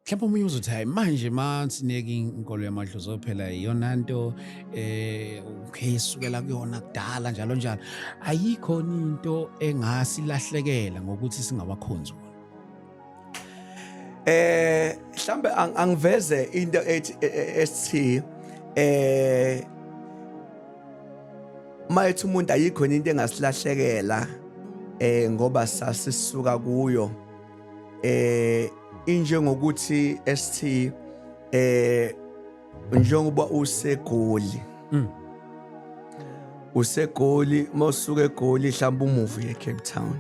Mhlawumbe omunye uzothi hayi manje sineke inkolo yamadlozi phela iyona nto okay isukela kuyona kudala njalo njalo. Ayikho into engasilahlekela ngokuthi singabakhonzi bona. Mhlambe angiveze into esithi mayethi umuntu ayikho into engasilahlekela ngoba sasisuka kuyo injengokuthi esithi njengoba usegoli mawusuka eGoli mhlawumbe umuvi eCape Town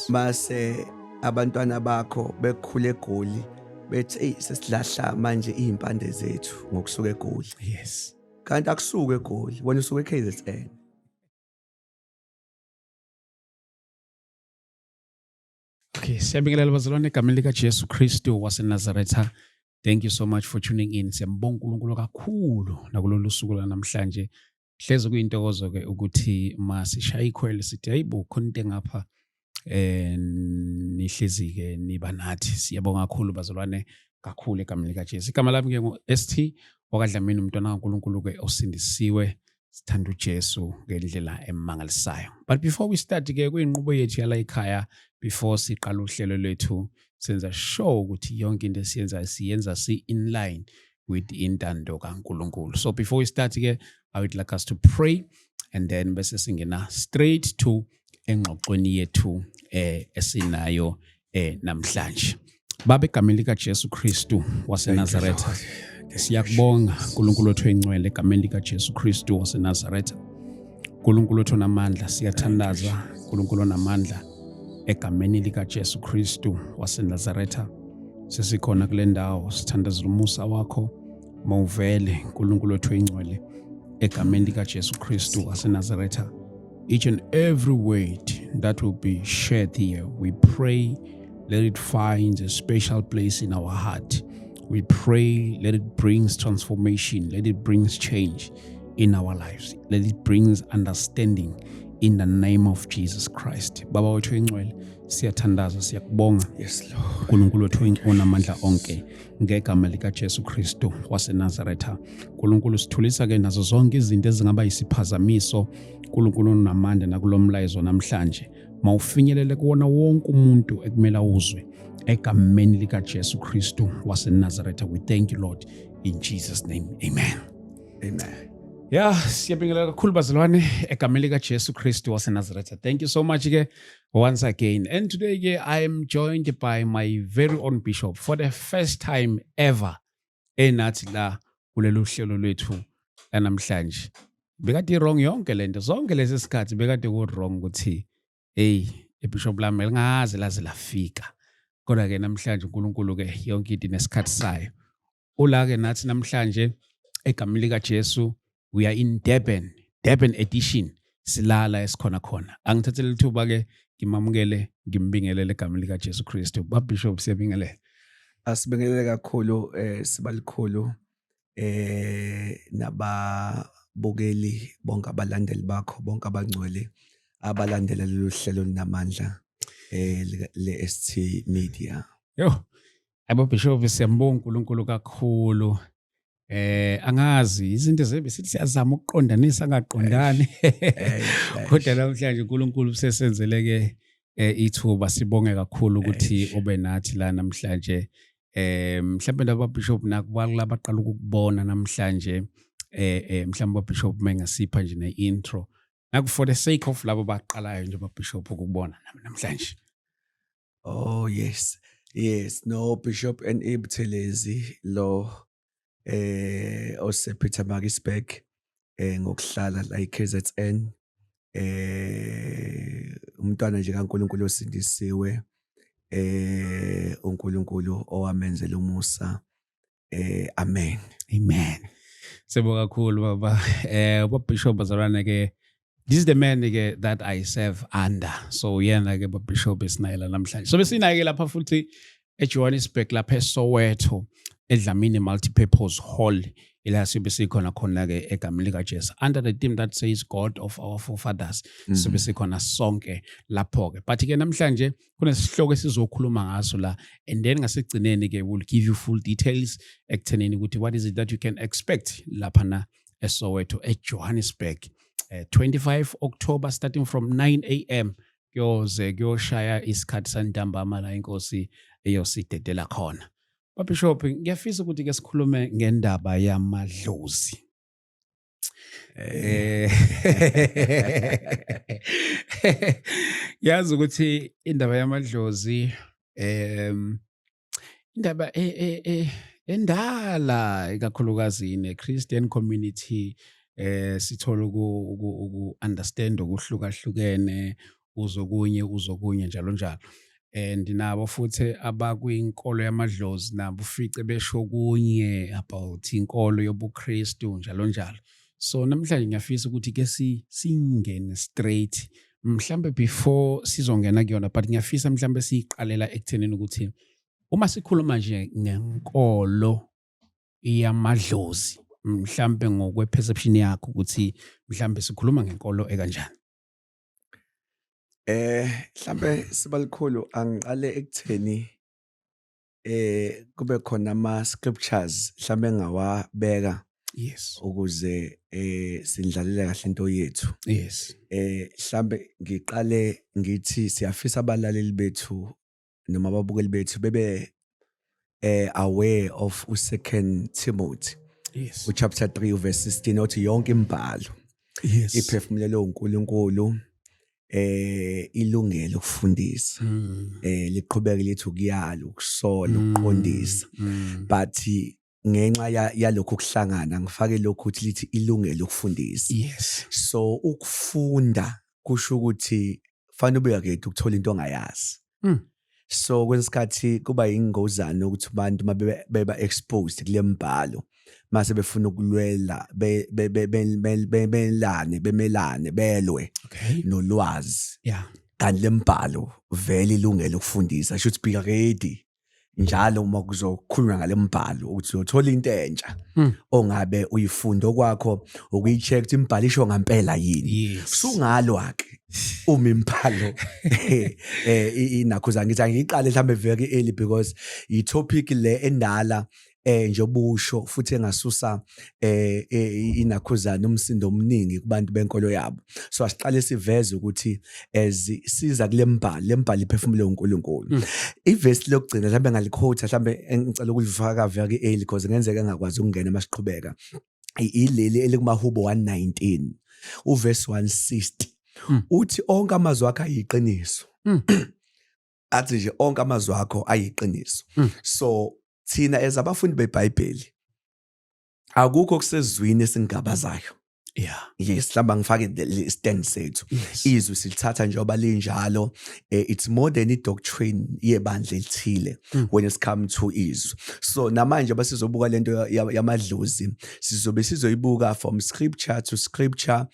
mase abantwana bakho bekhule eGoli bethi hey sesilahla manje izimpande zethu ngokusuka eGoli. Yes. Kanti akusuka eGoli wena usuka eKZN. Okay, siyabingelela bazalwane egameni lika Jesu Kristu waseNazaretha. Thank you so much for tuning in. Siyambonga uNkulunkulu kakhulu nakulolu suku lanamhlanje. Hleze kuyintokozo ke ukuthi masishaya ikhwele sithi hayibo khona into engapha nihlezi ke niba nathi. Siyabonga kakhulu bazalwane kakhulu egameni lika Jesu. Igama lami ke ngo-ST wakadlamini umntwana kaNkulunkulu ke osindisiwe. Sithanda uJesu ngendlela emangalisayo. But before we start ke kuyinqubo yethu yala ekhaya, before siqala uhlelo lwethu senza sure ukuthi yonke into siyenza in line with intando kaNkulunkulu. So before we start ke I would like us to pray and then bese singena straight to engxoxweni yethu esinayo namhlanje. Baba egameni lika Jesu Kristu waseNazaretha. Siyakubonga uNkulunkulu wethu engcwele egameni lika Jesu Kristu waseNazaretha. uNkulunkulu wethu onamandla siyathandaza uNkulunkulu onamandla egameni lika Jesu Kristu waseNazaretha. Sesikhona kule ndawo sithandazela umusa wakho mawuvele uNkulunkulu wethu engcwele egameni lika Jesu Kristu waseNazaretha. Each and every word that will be shared here, we pray let it find a special place in our heart. We pray, let it bring transformation, let it bring change in our lives. Let it bring understanding in the name of Jesus Christ. Baba wethu engcwele, siyathandaza, siyakubonga. Yes Lord. uNkulunkulu wethu onamandla onke ngegama lika Jesu Kristu waseNazaretha. uNkulunkulu sithulisa ke nazo zonke izinto ezingaba yisiphazamiso. uNkulunkulu onamandla nakulomlayezo namhlanje. Mawufinyelele kuwona wonke umuntu ekumela uzwe. Egameni lika Jesu Kristu waseNazaretha. We thank you Lord in Jesus name. Amen. Amen. Yeah, siyabingelela kakhulu bazalwane egameni lika Jesu Kristu waseNazaretha. Thank you so much ke once again. And today ke I am joined by my very own bishop for the first time ever enathi la kulelu hlelo lwethu namhlanje. Bekade wrong yonke lento. Zonke lezi sikhathi bekade ku wrong ukuthi hey ibishop lami lingaze laze lafika. Kodwa ke namhlanje uNkulunkulu ke yonke into nesikhathi sayo. Ula ke nathi namhlanje egameni lika Jesu we are in Durban edition. Silala esikhona khona. Angithathele ithuba ke ngimamukele ngimbingelele egameni lika Jesu Kristu. Ba Bishop siyabingelela. Asibingelele kakhulu sibalikhulu nababukeli bonke abalandeli bakho bonke abangcwele abalandela lolu hlelo linamandla le ST Media. Yo, abo Bishop siyambonga uNkulunkulu kakhulu. Angazi izinto zebe sithi siyazama ukuqondanisa angaqondani. Kodwa namhlanje uNkulunkulu usesenzele ke ithuba sibonge kakhulu ukuthi ube nathi la namhlanje. Mhlawumbe laba Bishop nakubalula baqala ukubona namhlanje mhlawumbe ba Bishop mengasipha nje neintro. Naku for the sake of labo baqalayo nje ba Bishop ukubona namhlanje. Oh yes. Yes, no Bishop and Ibuthelezi lo ose Peter Magisberg ngokuhlala la eKZN umntwana nje kaNkulunkulu osindisiwe uNkulunkulu owamenzela umusa. Amen. Amen. Sebo kakhulu baba. Ba Bishop bazalwana ke this is the man that I serve under. So yena ke ba Bishop esinayela namhlanje. So besinake lapha futhi eJohannesburg lapha eSoweto. eDlamini Multipurpose Hall ila sibe sikhona khona-ke egameni likaJesu under the theme that says God of our forefathers sibe sikhona sonke lapho-ke but-ke namhlanje kunesihloko esizokhuluma ngaso la and then ngasekugcineni-ke we'll give you full details ekuthenini ukuthi what is it that you can expect laphana eSoweto eJohannesburg 25 October starting from 9 a.m. kuyoshaya isikhathi santambama la inkosi eyosidedela khona. Bishop, ngiyafisa ukuthi ke sikhulume ngendaba yamadlozi. Yazi ukuthi indaba yamadlozi indaba endala ikakhulukazi ne-Christian community sithola uku understand ukuhlukahlukene uzokunye njalo njalo. And nabo futhi abakwinkolo yamadlozi nabo ufice besho kunye about inkolo yobuKristu njalo njalo. So namhlanje ngiyafisa ukuthi ke singene straight mhlambe before sizongena kuyona but ngiyafisa mhlambe siqalela ekuthenini ukuthi uma sikhuluma nje ngenkolo yamadlozi mhlambe ngokwe perception yakho ukuthi mhlambe sikhuluma ngenkolo ekanjani. Mhlambe sibalikhulu angiqale ekutheni kube khona ama scriptures mhlambe ngawabeka Yes. ukuze sindlalele kahle into yethu. Yes. Mhlambe ngiqale ngithi siyafisa abalaleli bethu noma ababukeli bethu bebe aware of u2 Timothy. Yes. Chapter 3 verse 16 othi yonke imbhalo Yes. iphefumulelwe uNkulunkulu ilungelo ukufundisa liqhubeke lithi ukuyala ukusola ukuqondisa but ngenxa yalokho kuhlangana ngifake lokho ukuthi lithi ilungelo ukufundisa. Yes. So ukufunda kusho ukuthi fanele ube yakade ukuthola into ongayazi. So kwesikhathi kuba ingozana ukuthi abantu beba exposed kule mbhalo mase befuna ukulwela bemelane belwe nolwazi. Yeah. Kanti lembhalo vele ilungelo ukufundisa should be ready njalo uma kuzokhulunywa ngale mbhalo ukuthi uyothola into entsha ongabe uyifunda okwakho ukuyicheck ukuthi imbhalo isho ngempela yini. Sungalwa ke uma imbhalo inakhuza ngithi angiqale mhlambe very early because i topic le endala njobusho futhi engasusa inakhuzana umsindo omningi kubantu benkolo yabo. So asiqale siveze ukuthi siza kule mbhalo iphefumule uNkulunkulu. Iverse lokugcina mhlambe ngaliquote mhlambe engicela ukulifaka very early because ngenzeka engakwazi ukungena masiqhubeka. Ileli elikumahubo 119 uverse 160 uthi onke amazwi akho ayiqiniso. Athi nje onke amazwi akho ayiqiniso. So thina ezabafundi beBhayibheli akukho kusezwini esingabazayo. Yeah. Yes, laba ngifake the stand sethu. Izwi silithatha njengoba linjalo. It's more than a doctrine yebandla elithile when it's come to izwi. So namanje basizobuka lento yamadlozi sizobe sizoyibuka from scripture to scripture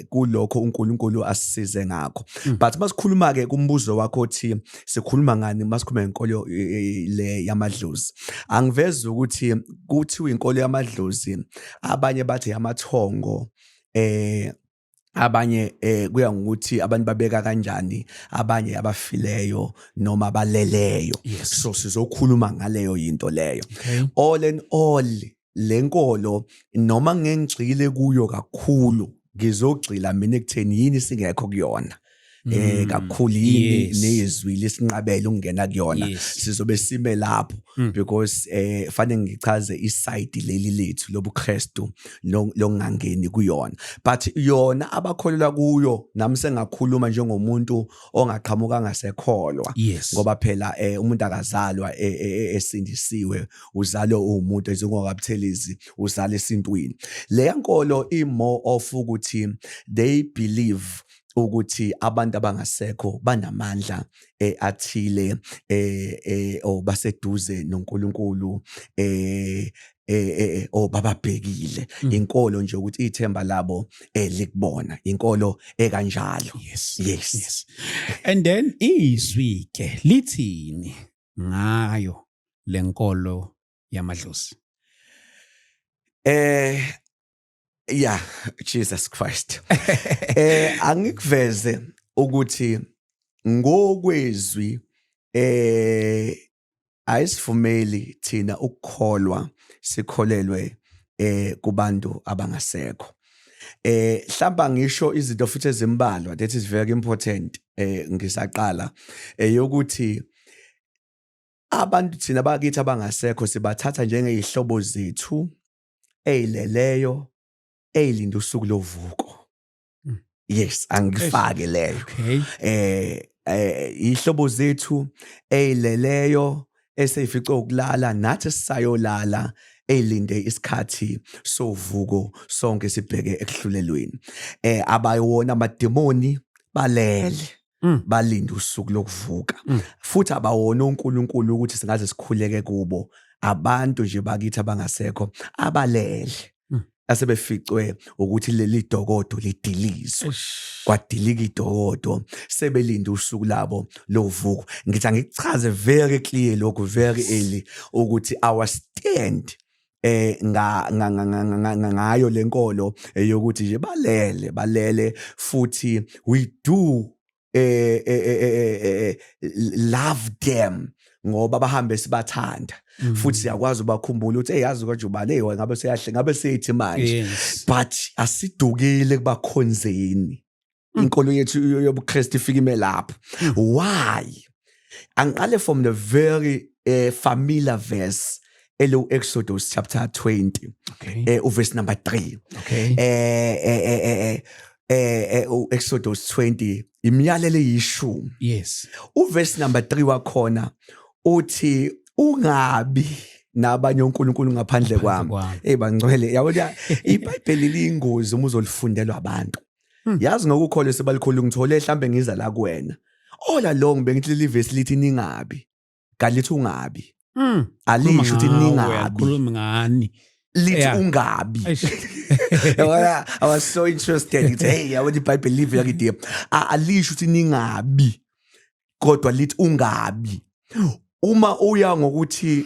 kulokho uNkulunkulu asisize ngakho. But masikhuluma ke kumbuzo wakho othi sikhuluma ngani masikhuluma ngenkolo le yamadlozi. Angiveza ukuthi kuthiwa inkolo yamadlozi abanye bathi yamathongo abanye kuya ngokuthi abantu babeka kanjani abanye abafileyo noma abaleleyo. So sizokhuluma ngaleyo into leyo. All in all lenkolo noma ngengigxile kuyo kakhulu ngizogxila mina ekutheni yini singekho kuyona. Kakhulu yini nezwi lesinqabela ukungena kuyona sizobe sime lapho because fanele ngichaze iside leli lethu lobuKristu lokungangeni kuyona but yona abakholelwa kuyo nami sengakhuluma njengomuntu ongaqhamuka ngasekholwa ngoba phela umuntu akazalwa esindisiwe uzalwe umuntu ezingokabuthelezi uzalwe esintwini. Le nkolo imore of ukuthi they believe ukuthi abantu abangasekho banamandla athile baseduze noNkulunkulu bababhekile. Inkolo nje ukuthi ithemba labo likubona inkolo ekanjalo. Yes. And then izwi ke lithini ngayo lenkolo yamadlozi? Yeah, Jesus Christ. Angikuveze ukuthi ngokwezwi ayisivumeli thina ukukholwa sikholelwe kubantu abangasekho. Hlamba ngisho izinto futhi ezimbalwa that is very important ngisaqala yokuthi abantu thina bakithi abangasekho sibathatha njengezihlobo zethu ezileleyo ezilinda usuku lovuko. Yes, angifake leyo. Ihlobo zethu ezileleyo eseyifica ukulala nathi sisayolala elinde isikhathi sovuko sonke sibheke ekuhlulelweni. Abayona amademoni balele balinde usuku lokuvuka. Futhi abawona uNkulunkulu ukuthi singaze sikhuleke kubo. Abantu nje bakithi abangasekho abalele. Asebeficwe ukuthi leli dokodo lidilizwe. Kwadilika idokodo sebelinda usuku labo lovuko. Ngithi angikuchaze very clear lokho very early ukuthi our stand ngayo lenkolo yokuthi nje balele futhi we do love them ngoba bahambe sibathanda futhi siyakwazi ubakhumbula ukuthi yazi konje ubalewe ngabe seyahle ngabe seyithi manje but asidukile kubakhonzeni inkolo yethu yobuKristu ifika imelapho. Why? Angiqale from the very familiar verse Exodus chapter 20 verse number 3. Exodus 20 imiyalelo eyishumi. Yes. Verse number 3 wakhona uthi ungabi nabanye uNkulunkulu ngaphandle kwami. Bangcwele yabona iBhayibheli liyingozi uma uzolifundelwa abantu. Yazi ngokukholwa sebalikhulu ngithole mhlambe ngiza la kuwena. All along bengithi le verse lithi ningabi. Kalithi ungabi. Alisho ukuthi ningabi. Khuluma ngani? Lithi ungabi. I was so interested. Ngithi hey yabona iBhayibheli live yakide. Alisho ukuthi ningabi. Kodwa lithi ungabi. Uma uya ngokuthi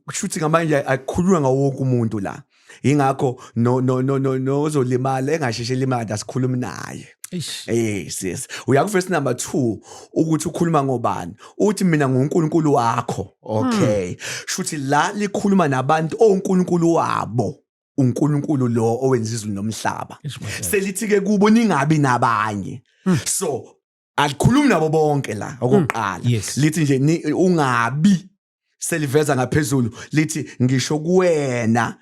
kushuthi ngamanje akukhulunywa ngawo wonke umuntu la. Ingakho no ozolimala engasheshe limala asikhulumi naye. Yes. Uya ku verse number 2 ukuthi ukhuluma ngobani. Uthi mina nguNkulunkulu wakho. Okay. Shuthi la likhuluma nabantu oNkulunkulu wabo. uNkulunkulu lo owenza izulu nomhlaba. Selithi ke kubo ningabi nabanye. So alikhulumi nabo bonke la okokuqala. Lithi nje ungabi seliveza ngaphezulu lithi ngisho kuwena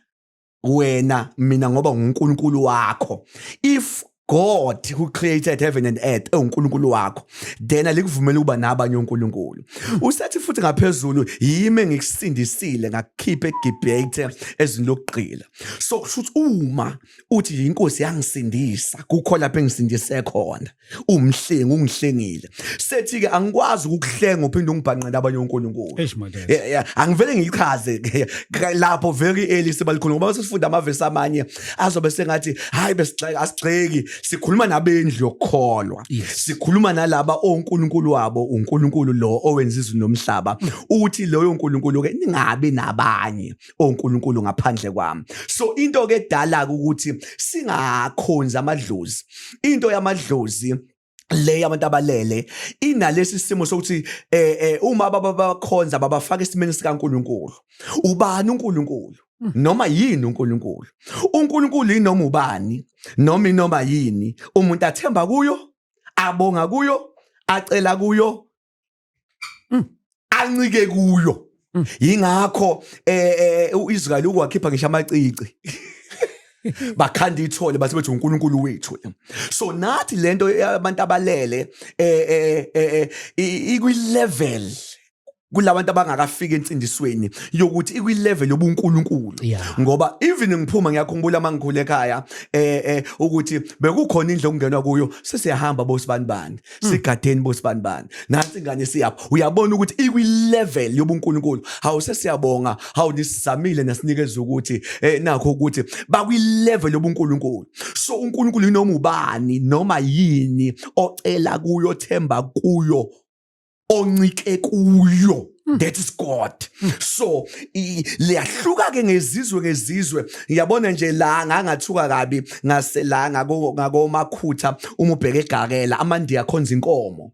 mina ngoba nguNkulunkulu wakho. If God who created heaven and earth uNkulunkulu wakho then alikuvumela ukuba nabanye uNkulunkulu. Usethi futhi ngaphezulu yimi ngikusindisile ngakukhipha eGibhithe ezweni lokugqila. So kushuthi uma uthi inkosi yangisindisa kukho lapho engisindise khona umhlengi ungihlengile. Sethi ke angikwazi ukukuhlenga uphinde ungibhanqele abanye uNkulunkulu. Angivele ngiyichaze lapho very early sebalikhona ngoba sesifunda amavesi amanye azobe sengathi hayi besigxeka asigxeki. Sikhuluma nabendlu yokukholwa. Sikhuluma nalaba oNkulunkulu wabo uNkulunkulu lo owenza izulu nomhlaba. Uthi loyo uNkulunkulu ke ningabi nabanye oNkulunkulu ngaphandle kwami. So into ke edala ukuthi singakhonza amadlozi. Into yamadlozi le abantu abalele inalesi simo sokuthi uma babakhonza babafaka esimeni sikaNkulunkulu. Ubani uNkulunkulu? Noma yini uNkulunkulu? uNkulunkulu inoma ubani noma yini umuntu athemba kuyo, abonga kuyo, acela kuyo, ancike kuyo. Yingakho uIsrael ukwakhipha ngisho amacici. Bakhanda ithole bathi bethu uNkulunkulu wethu. So nathi lento abantu abalele ikwi level kulabantu abangakafika entsindisweni yokuthi ikwi level yobuNkulunkulu. Ngoba even ngiphuma ngiyakhumbula mangikhule ekhaya ukuthi bekukhona indlu okungenwa kuyo sesiyahamba bosibanibani sigadeni bosibanibani nathi ingane siyapha. Uyabona ukuthi ikwi level yobuNkulunkulu. Hawu sesiyabonga hawu nisizamile nasinikeza ukuthi nakho ukuthi bakwi level yobuNkulunkulu. So uNkulunkulu inoma ubani noma yini ocela kuyo themba kuyo oncike kuyo That is God. So liyahluka ke ngezizwe ngiyabona nje la ngangathuka kabi ngasela ngako Makhutha uma ubheke eGakela amandiya khonza inkomo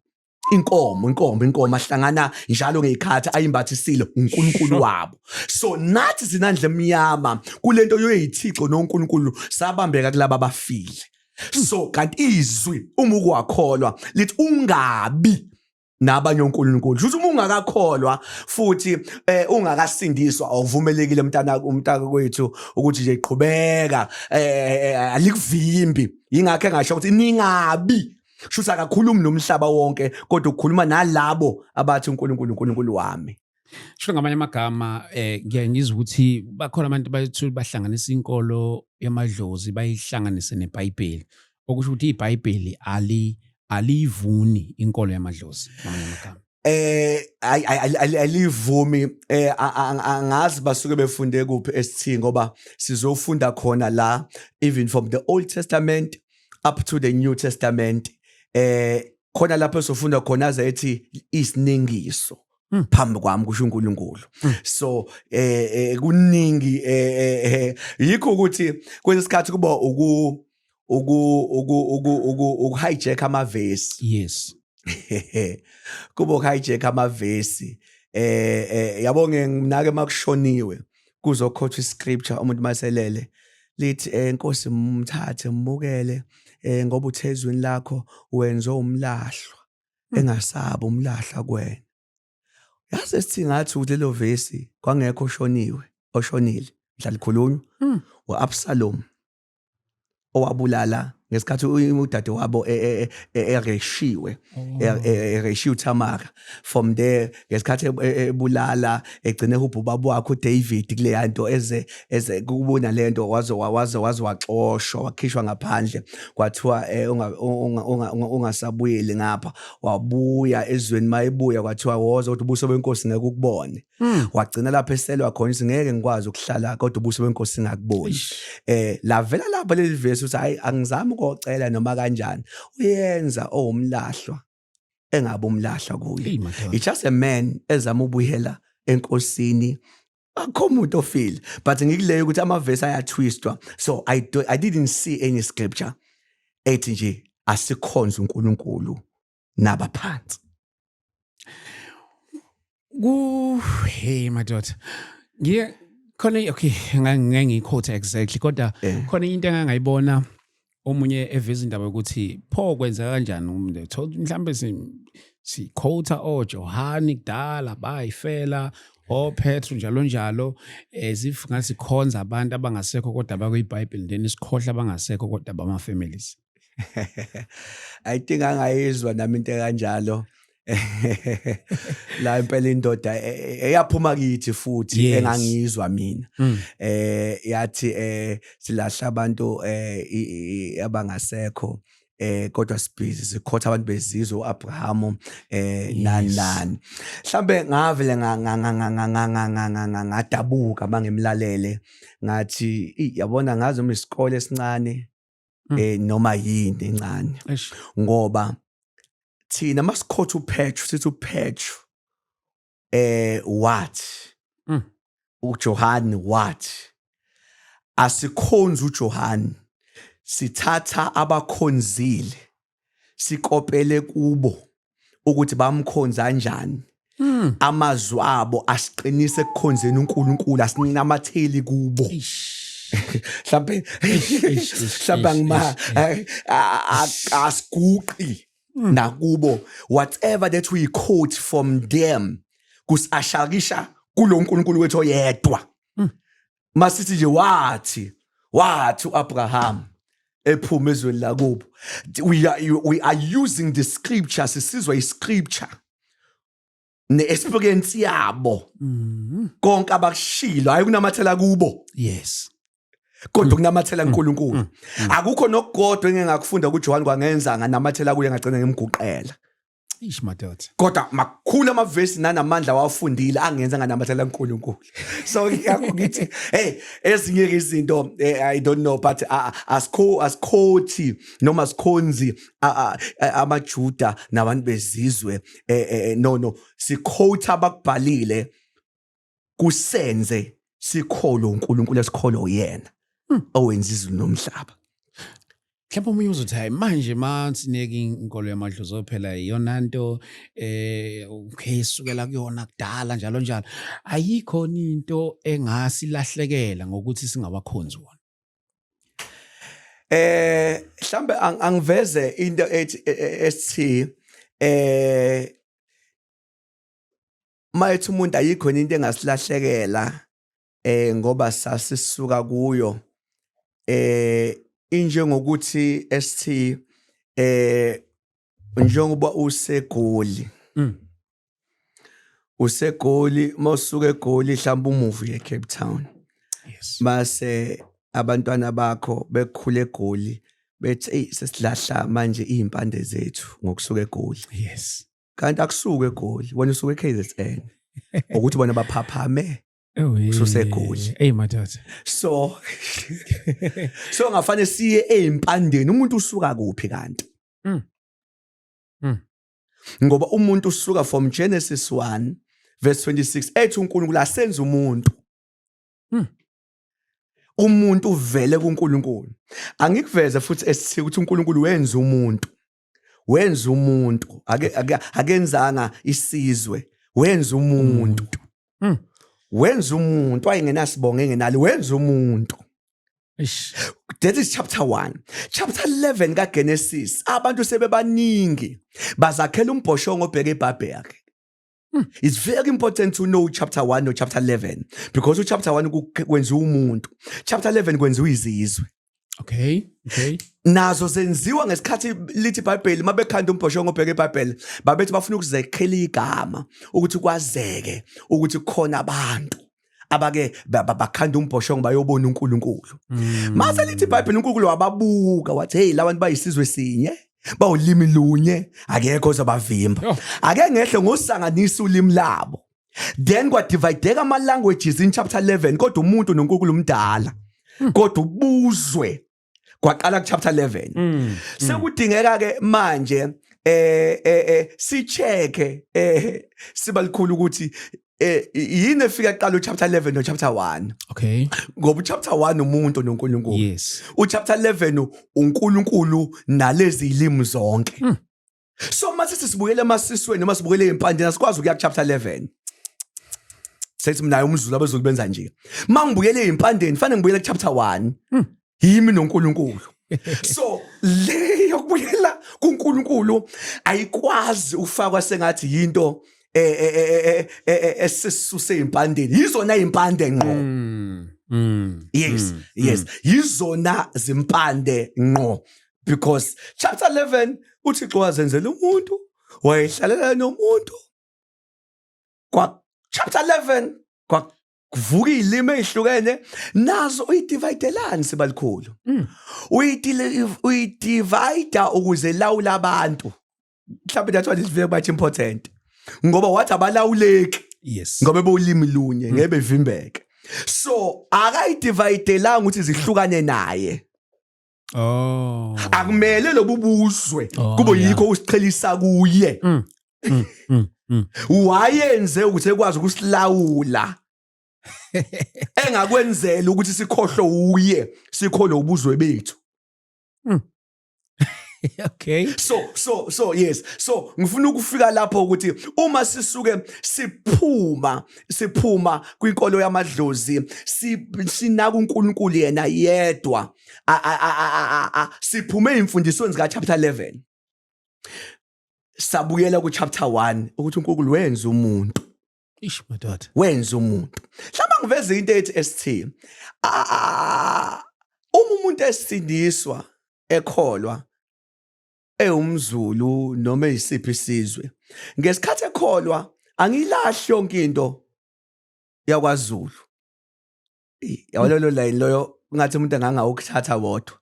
ahlangana njalo ngezikhathi ayimbathisile uNkulunkulu wabo. So nathi sinandle emnyama kulento yoyithixo noNkulunkulu sabambeka kulabo abafile. So kanti izwi uma ukwakholwa lithi ungabi nabanye uNkulunkulu. Futhi uma ungakakholwa futhi ungakasindiswa awuvumelekile umntaka kwethu ukuthi nje iqhubeka alikuvimbi. Ingakho engasho ukuthi ningabi shuthi akakhulumi nomhlaba wonke kodwa ukukhuluma nalabo abathi uNkulunkulu wami. Sho ngamanye amagama ngiyangizwa ukuthi bakhona abantu bayithu bahlanganisa inkolo yamadlozi bayihlanganise neBhayibheli. Okusho ukuthi iBhayibheli alivuni inkolo yamadlozi ngamanye amagama. Alivumi angazi basuke befunde kuphi ST ngoba sizofunda khona la even from the Old Testament up to the New Testament khona lapho sofunda khona azethi isiningiso phambi kwami kusho uNkulunkulu. So kuningi yikho ukuthi kwesikhathi kuba hijack amavesi. Yes. Kuba hijack amavesi yabonge nginake makushoniwe kuzokhothwa iscripture umuntu maselele lithi Nkosi mthathe mbukele ngoba uthezweni lakho wenze umlahlwa engasaba umlahla kwena. Yazi singathi ulelo vesi kwangekho oshonile mhlali khulunywa uAbsalom owabulala ngesikhathi udade wabo ereshiwe Tamar. From there ngesikhathi ebulala egcine ubaba wakhe uDavid kule yanto eze kubona lento waze waxoshwa wakhishwa ngaphandle kwathiwa ungasabuyeli ngapha wabuya ezweni mayebuya kwathiwa woza ukuthi ubuso benkosi ngeke ukubone. Wagcina lapha eselwa khona ukuthi ngeke ngikwazi ukuhlala kodwa ubuso benkosi ngakuboni. Lavela lapha leli verse ukuthi hayi angizami ukocela noma kanjani uyenza umlahlwa engabe umlahla kuye. It's just a man ezama ubuyela enkosini akho umuntu ofile but ngikuleyo ukuthi amavesi ayatwistwa. So I didn't see any scripture ethi nje asikhonza uNkulunkulu nabaphansi. Hey madoda khona okay ngiyiquote exactly kodwa khona into engangayibona omunye eveza indaba ukuthi pho kwenza kanjani umuntu mhlambe si quote Johani kudala bayifela Petru njalo ezif ngathi khonza abantu abangasekho kodwa bakwiBhayibheli then isikhohla abangasekho kodwa bama families. I think angayizwa nami into kanjalo. La impela indoda eyaphuma kithi futhi engangizwa mina yathi silahla abantu abangasekho kodwa sibhizi sikhotha abantu bezizwe uAbraham nani mhlambe ngavele ngadabuka bangemlalele ngathi yabona ngazi uma isikole esincane noma yini encane ngoba thina masikhotha uPetru sithi uPetru what uJohani what asikhonza uJohani sithatha abakhonzile sikopele kubo ukuthi bamkhonza kanjani amazwi abo asiqinise ekukhonzeni uNkulunkulu asinamatheli kubo mhlawumbe ngima asiguqi nakubo whatever that we quote from them kusashakisha kulo uNkulunkulu wethu oyedwa. Masithi nje wathi uAbraham ephuma ezweni lakubo we are using the scripture sisizwa iscripture ne-experience yabo konke abakushilo hayi kunamathela kubo. Yes. Kodwa kunamathela uNkulunkulu. Akukho nokugodwa engingakufunda kuJohani kwangenza nganamathela kuye ngagcina ngimguqela. Ish madoda. Kodwa makukhulu amavesi nanamandla wafundile angenza nganamathela uNkulunkulu. So ngiyakho ngithi ezinye izinto I don't know but asikhothi noma sikhonzi amaJuda nabantu bezizwe no sikhotha abakubhalile kusenze sikholo uNkulunkulu esikholo yena owenza izulu nomhlaba. Mhlawumbe umunye uzothi hayi manje mansineke inkolo yamadlozi phela iyona nto sukela kuyona kudala njalo njalo ayikho into engasilahlekela ngokuthi singabakhonzi wona. Mhlambe angiveze into ethi mayethu umuntu ayikho into engasilahlekela ngoba sasisuka kuyo injengokuthi ST njengoba usegoli mawusuka eGoli mhlawumbe umuvi eCape Town mase abantwana bakho bekhule eGoli bethi sesilahla manje izimpande zethu ngokusuka eGoli kanti akusuka eGoli wena usuka eKZN ukuthi bona baphaphame usegoli madoda. So ngafane siye ezimpandeni umuntu usuka kuphi kanti ngoba umuntu usuka from Genesis 1 verse 26 ethi uNkulunkulu asenze umuntu umuntu uvele kuNkulunkulu angikuveze futhi esithi ukuthi uNkulunkulu wenza umuntu akenzanga isizwe wenza umuntu wenza umuntu wayengenasibongo engenalo wenza umuntu. That is chapter 1. Chapter 11 kaGenesis abantu sebebaningi bazakhela umbhoshongo obheke eBhabhele. It's very important to know chapter 1 no chapter 11 because chapter 1 kwenziwa umuntu, chapter 11 kwenziwa izizwe. Okay. Nazo zenziwa ngesikhathi lithi iBhayibheli mabekhanda umbhoshongo obheke eBhabhele babethi bafuna ukuzekhela igama ukuthi kwazeke ukuthi khona abantu abake bakhanda umbhoshongo bayobona uNkulunkulu. Mase lithi iBhayibheli uNkulunkulu wababuka wathi hey labantu bayisizwe sinye bawulimi lunye akekho ozabavimba ake ngehle ngosanganisa ulimi labo then kwadivideka ama languages in chapter 11 kodwa umuntu noNkulunkulu umdala kodwa ubuzwe kwaqala ku chapter 11 sekudingeka ke manje sicheke sibalikhulu ukuthi yini efika qala chapter 11 no chapter 1. Okay. Ngoba chapter 1 umuntu noNkulunkulu. Yes. Chapter 11 uNkulunkulu nalezi ilimi zonke. So mase sibuyele emasisweni noma sibuyele empandeni asikwazi ukuya ku chapter 11. Sethi mina umzulu abezulu benza nje. Mangibuyele empandeni fanele ngibuyele ku chapter 1. Yimi noNkulunkulu. So le yokubuyela kuNkulunkulu ayikwazi ufakwa sengathi yinto esisuse impandeni yizona impande ngqo. Yes yizona zimpande ngqo because chapter 11 uThixo wazenzela umuntu wayehlalela nomuntu kwa chapter 11 kwa kuvuka izilimi ezihlukene nazo uyidividelani sibalikhulu uyidivide ukuze lawula abantu mhlawumbe that's what is very much important ngoba wathi abalawuleki ngoba bewulimi lunye ngeke bevimbeke so akayidividelanga ukuthi zihlukane naye akumele lobubuzwe kube yikho usiqhelisa kuye wayenze ukuthi ekwazi ukusilawula engakwenzela ukuthi sikhohlo uye sikholo ubuzwe bethu. Okay. So yes. So ngifuna ukufika lapho ukuthi uma sisuke siphuma kwinkolo yamadlozi sinaka uNkulunkulu yena yedwa siphume imfundisweni zika chapter 11 sabuyela ku chapter 1 ukuthi uNkulunkulu wenza umuntu. Madoda. Wenza umuntu. Mhlawumbe ngiveze into ethi ST. Umuntu esindiswa ekholwa umZulu noma isiphi isizwe ngesikhathi ekholwa angilahli yonke into yakwaZulu yawalo line loyo ngathi umuntu anganga ukuthatha wodwa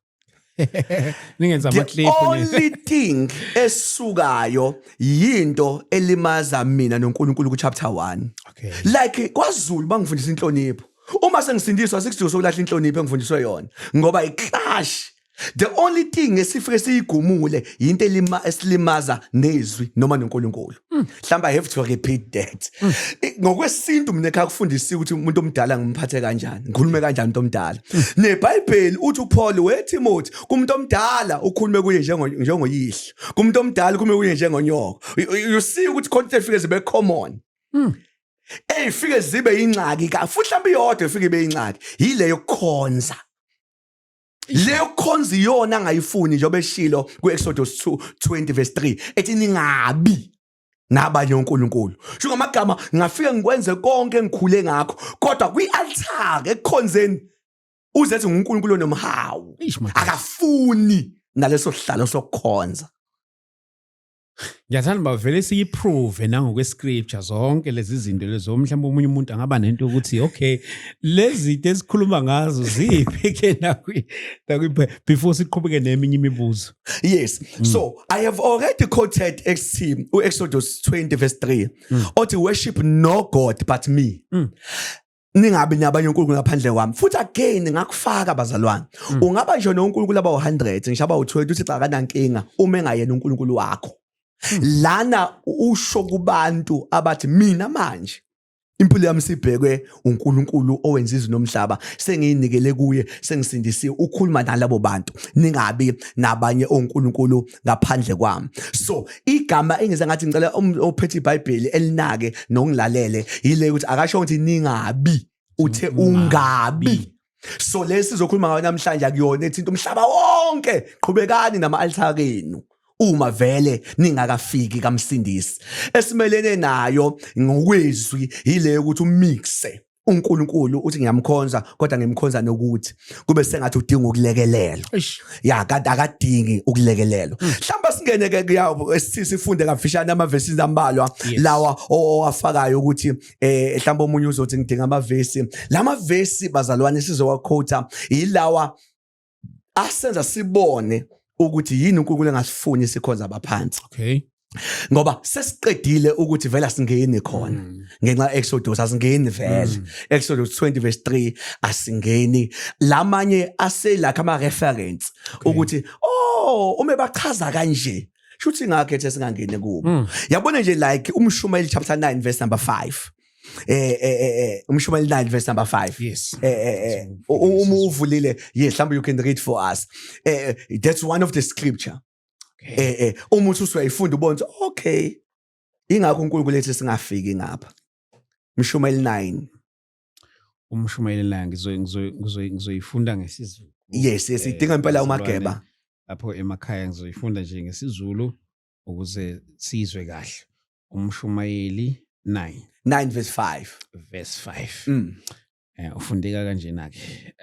Ningenza The ama-clip only thing esukayo yinto elimaza mina noNkulunkulu kuchapter 1. Okay. Like kwaZulu bangifundisa inhlonipho. Uma sengisindiswa sikudinga sokulahla inhlonipho engifundiswe yona ngoba iclash. The only thing esifike siyigumule into esilimaza nezwi noma noNkulunkulu. Mhlamba I have to repeat that. Ngokwesintu mina ekhakufundisa ukuthi umuntu omdala ngimphathe kanjani, ngikhulume kanjani umuntu omdala. NeBhayibheli uthi uPaul weTimothy kumuntu omdala ukhulume kuye njengoyihlo. Kumuntu omdala ukhulume kuye njengonyoko. You see ukuthi content fike zibe common. Fike zibe ingxaki ka futhi mhlawumbe iyodwa ifike ibe ingxaki yile yokukhonza. Leyo khonza iyona angayifuni njengoba eshilo kuExodus 20 verse 3 ethi ningabi nabanye uNkulunkulu. Sho ngamagama ngafike ngikwenze konke engikhule ngakho kodwa kwi-altar ekukhonzeni uzethi uNkulunkulu nomhawu akafuni naleso sihlalo sokukhonza. Ngiyathanda bavele siyiprove nangokwescripture zonke lezi zinto lezo mhlawumbe umunye umuntu angaba nento ukuthi okay lezi zinto esikhuluma ngazo ziphi ke nakwi before siqhubeke neminye imibuzo. Yes. So I have already quoted Exodus 20 verse 3. Othi worship no God but me. Ningabi nabanye uNkulunkulu ngaphandle kwami. Futhi again ngakufaka bazalwane. Ungaba nje noNkulunkulu aba 100 ngishaba u20 uthi cha kanankinga uma engayena uNkulunkulu wakho. Lana usho kubantu abathi mina manje impilo yami sibhekwe uNkulunkulu owenza izwe nomhlaba sengiyinikele kuye sengisindisiwe ukhuluma nalabo bantu ningabi nabanye oNkulunkulu ngaphandle kwami. So igama engize ngathi ngicela ophethe iBhayibheli elinake nokungilalele yile ukuthi akasho ukuthi ningabi uthe ungabi. So lesizokhuluma ngayo namhlanje akuyona ethi umhlaba wonke qhubekani nama-altar enu uma vele ningakafiki kamsindisi. Esimelene nayo ngokwezwi yile ukuthi umixe uNkulunkulu uthi ngiyamkhonza kodwa ngimkhonza nokuthi kube sengathi udinga ukulekelelwa. Ya kanti akadingi ukulekelelwa. Mhlamba singene ke yawo sifunde kafishane amavesi ambalwa lawa owafakayo ukuthi mhlamba omunye uzothi ngidinga amavesi. Lamavesi bazalwane sizowaquota yilawa asenza sibone ukuthi yini uNkulunkulu engasifuni sikhonza abaphansi. Okay. Ngoba sesiqedile ukuthi vela singeni khona ngenxa Exodus asingeni vele. Exodus 20 verse 3 asingeni. Lamanye aselakha ama reference ukuthi uma bachaza kanje shuthi ngakhethe singangene kubo. Yabona nje like uMshumayeli chapter 9 verse number 5. UMshumayeli 9 verse number 5. Yes. Uma uvulile mhlawumbe you can read for us. That's one of the scripture. Umuntu usuyayifunda ubona okay ingakho uNkulunkulu lethi singafiki ngapha. Mshumayeli 9. Umshumayeli 9 ngizoyifunda ngesizulu. Yes idinga impela umageba. Lapho emakhaya ngizoyifunda nje ngesizulu ukuze sizwe kahle. Umshumayeli 9 verse 5. Verse 5. Ufundeka kanjena ke.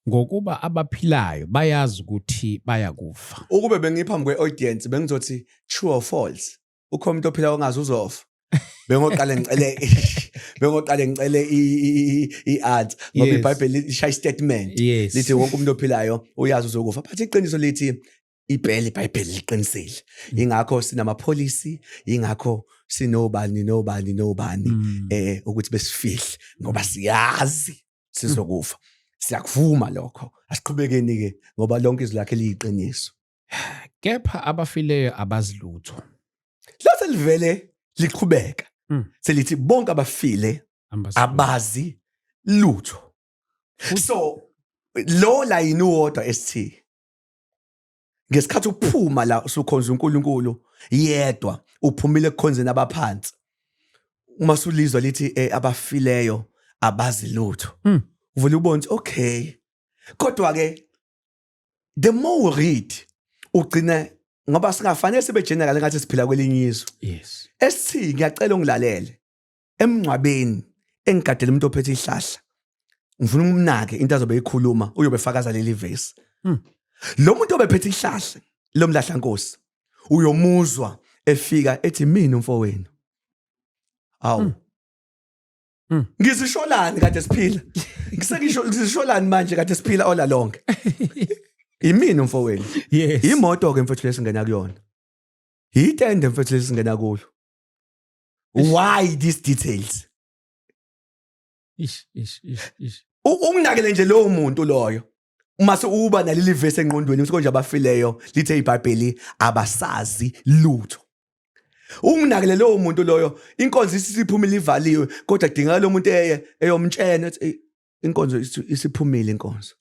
Ngokuba abaphilayo bayazi ukuthi bayakufa. Ukube bengiphambi kweaudience bengizothi true or false. Ukho umuntu ophila ongazi uzofa. Bengoqale ngicele i-art ngoba iBhayibheli lishay statement lithi wonke umuntu ophilayo uyazi uzokufa. But iqiniso lithi iBhayibheli liqinisile. Ingakho sinama policy, ingakho sinobani ukuthi besifihle ngoba siyazi sizokufa. Siyakuvuma lokho. Asiqhubekeni ke ngoba lonke izwi lakhe liyiqiniso. Kepha abafileyo abazilutho. Lase livele liqhubeka. Selithi bonke abafile abazi lutho. So lo la inuwodwa ST. Ngesikhathi uphuma la usukhonza uNkulunkulu yedwa uphumile ekukhonzeni abaphansi. Uma sulizwa lithi abafileyo abazi lutho. Uvule ubone okay. Kodwa ke the more we read ugcina ngoba singafanele sibe general ngathi siphila kwelinye izwe. Yes. Esithi ngiyacela ungilalele emncwabeni engigadele umuntu ophethe ihlahla. Ngifuna umnake into azobe eyikhuluma uyobe fakaza leli verse. Lo muntu obephethe ihlahla lo mlahla Nkosi uyomuzwa efika ethi mina umfowenu. Awu. Ngizisholani kade siphila? Ngizisholani manje kade siphila ola lonke? Imini mfowenu. Yes. Imoto ke mfethu lesingena kuyona. Itende mfethu lesingena kulo. Why these details? Ish. Unginakele nje lowo muntu loyo. Mase uba naleli verse engqondweni uthi konje abafileyo lithe iBhayibheli abasazi lutho. Unginakele lowo muntu loyo inkonzo isiphumile ivaliwe kodwa kudingeka lo muntu eyomtshena ethi inkonzo isiphumile inkonzo.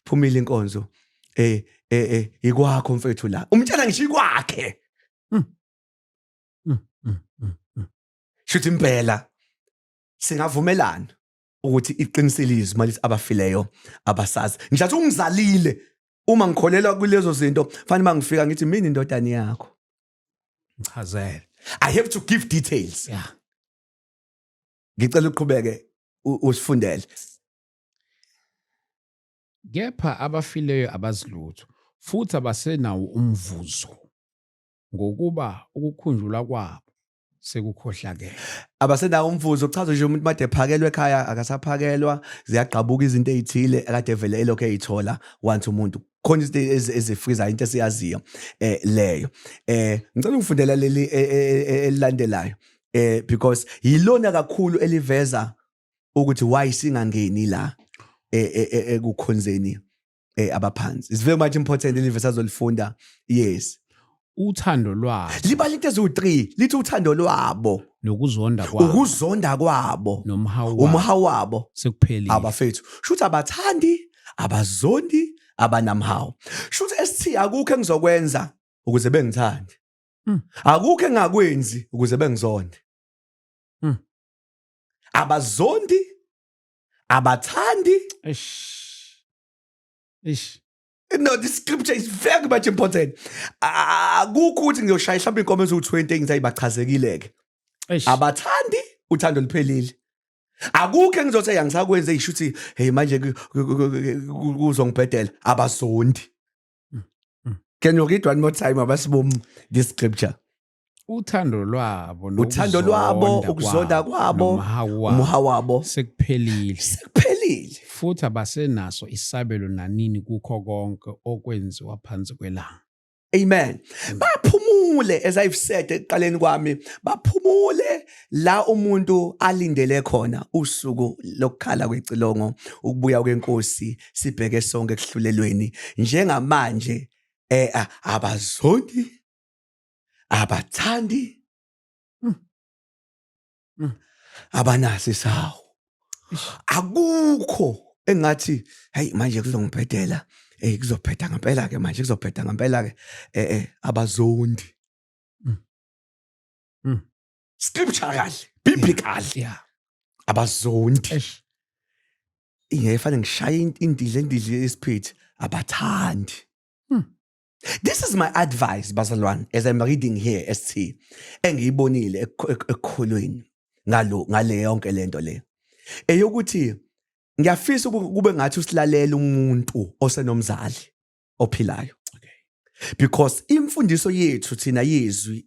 Iphumile inkonzo. Ikwakho mfethu la. Umtshela ngisho ikwakhe. Shuthi impela singavumelana ukuthi iqiniselizwe malithi abafileyo abasazi. Ngishathi ungizalile uma ngikholelwa kulezo zinto fanele mangifika ngithi mina indodana yakho. Ngichazele. I have to give details. Yeah. Ngicela uqhubeke usifundele. Kepha abafileyo abazilutho futhi abasenawo umvuzo ngokuba ukukhunjulwa kwabo sekukhohlakele. Abasenawo umvuzo kuchaza nje umuntu made ephakelwe ekhaya akasaphakelwa ziyagqabuka izinto ezithile akade vele elokho eyithola once umuntu khona izinto ezifriza into esiyaziyo leyo. Ngicela ungifundela leli elilandelayo because yilona kakhulu eliveza ukuthi why singangeni la ekukhonzeni abaphansi. It's very much important elivesa azolifunda. Yes. Uthando lwabo. Liba into ezu3 lithi uthando lwabo nokuzonda kwabo. Ukuzonda kwabo nomhawu wabo sekuphelile. Abafethu. Shuthi abathandi, abazondi, abanamhawu. Shuthi esithi akukho engizokwenza ukuze bengithande. Akukho engakwenzi ukuze bengizonde. Abazondi, abathandi. Ish. No, this scripture is very much important. Akukho ukuthi ngiyoshaya mhlawumbe inkomo ezu20 engizayibachazekile-ke. Abathandi uthando liphelile. Akukho engizothi yangisakwenze ishuthi hey manje kuzongibhedela abazondi. Can you read one more time abasibom this scripture? Uthando lwabo ukuzonda kwabo umhawu wabo sekuphelile. Futhi abasenaso isabelo nanini kukho konke okwenziwa phansi kwelanga. Amen. Baphumule as I've said ekuqaleni kwami, baphumule la umuntu alindele khona usuku lokukhala kwecilongo ukubuya kwenkosi sibheke sonke ekuhlulelweni njengamanje abazondi abathandi abanasi sawo. Akukho engathi hey manje kuzongibhedela kuzophetha ngempela ke manje kuzophetha ngempela ke abazondi. Scripturally, biblically. Yeah. Abazondi. Ingefane ngishaya indidle esiphithi abathandi. This is my advice bazalwane as I'm reading here ST engiyibonile ekukholweni ngale yonke lento le. Eyokuthi ngiyafisa kube ngathi usilalela umuntu osenomzali ophilayo. Because imfundiso yethu thina izwi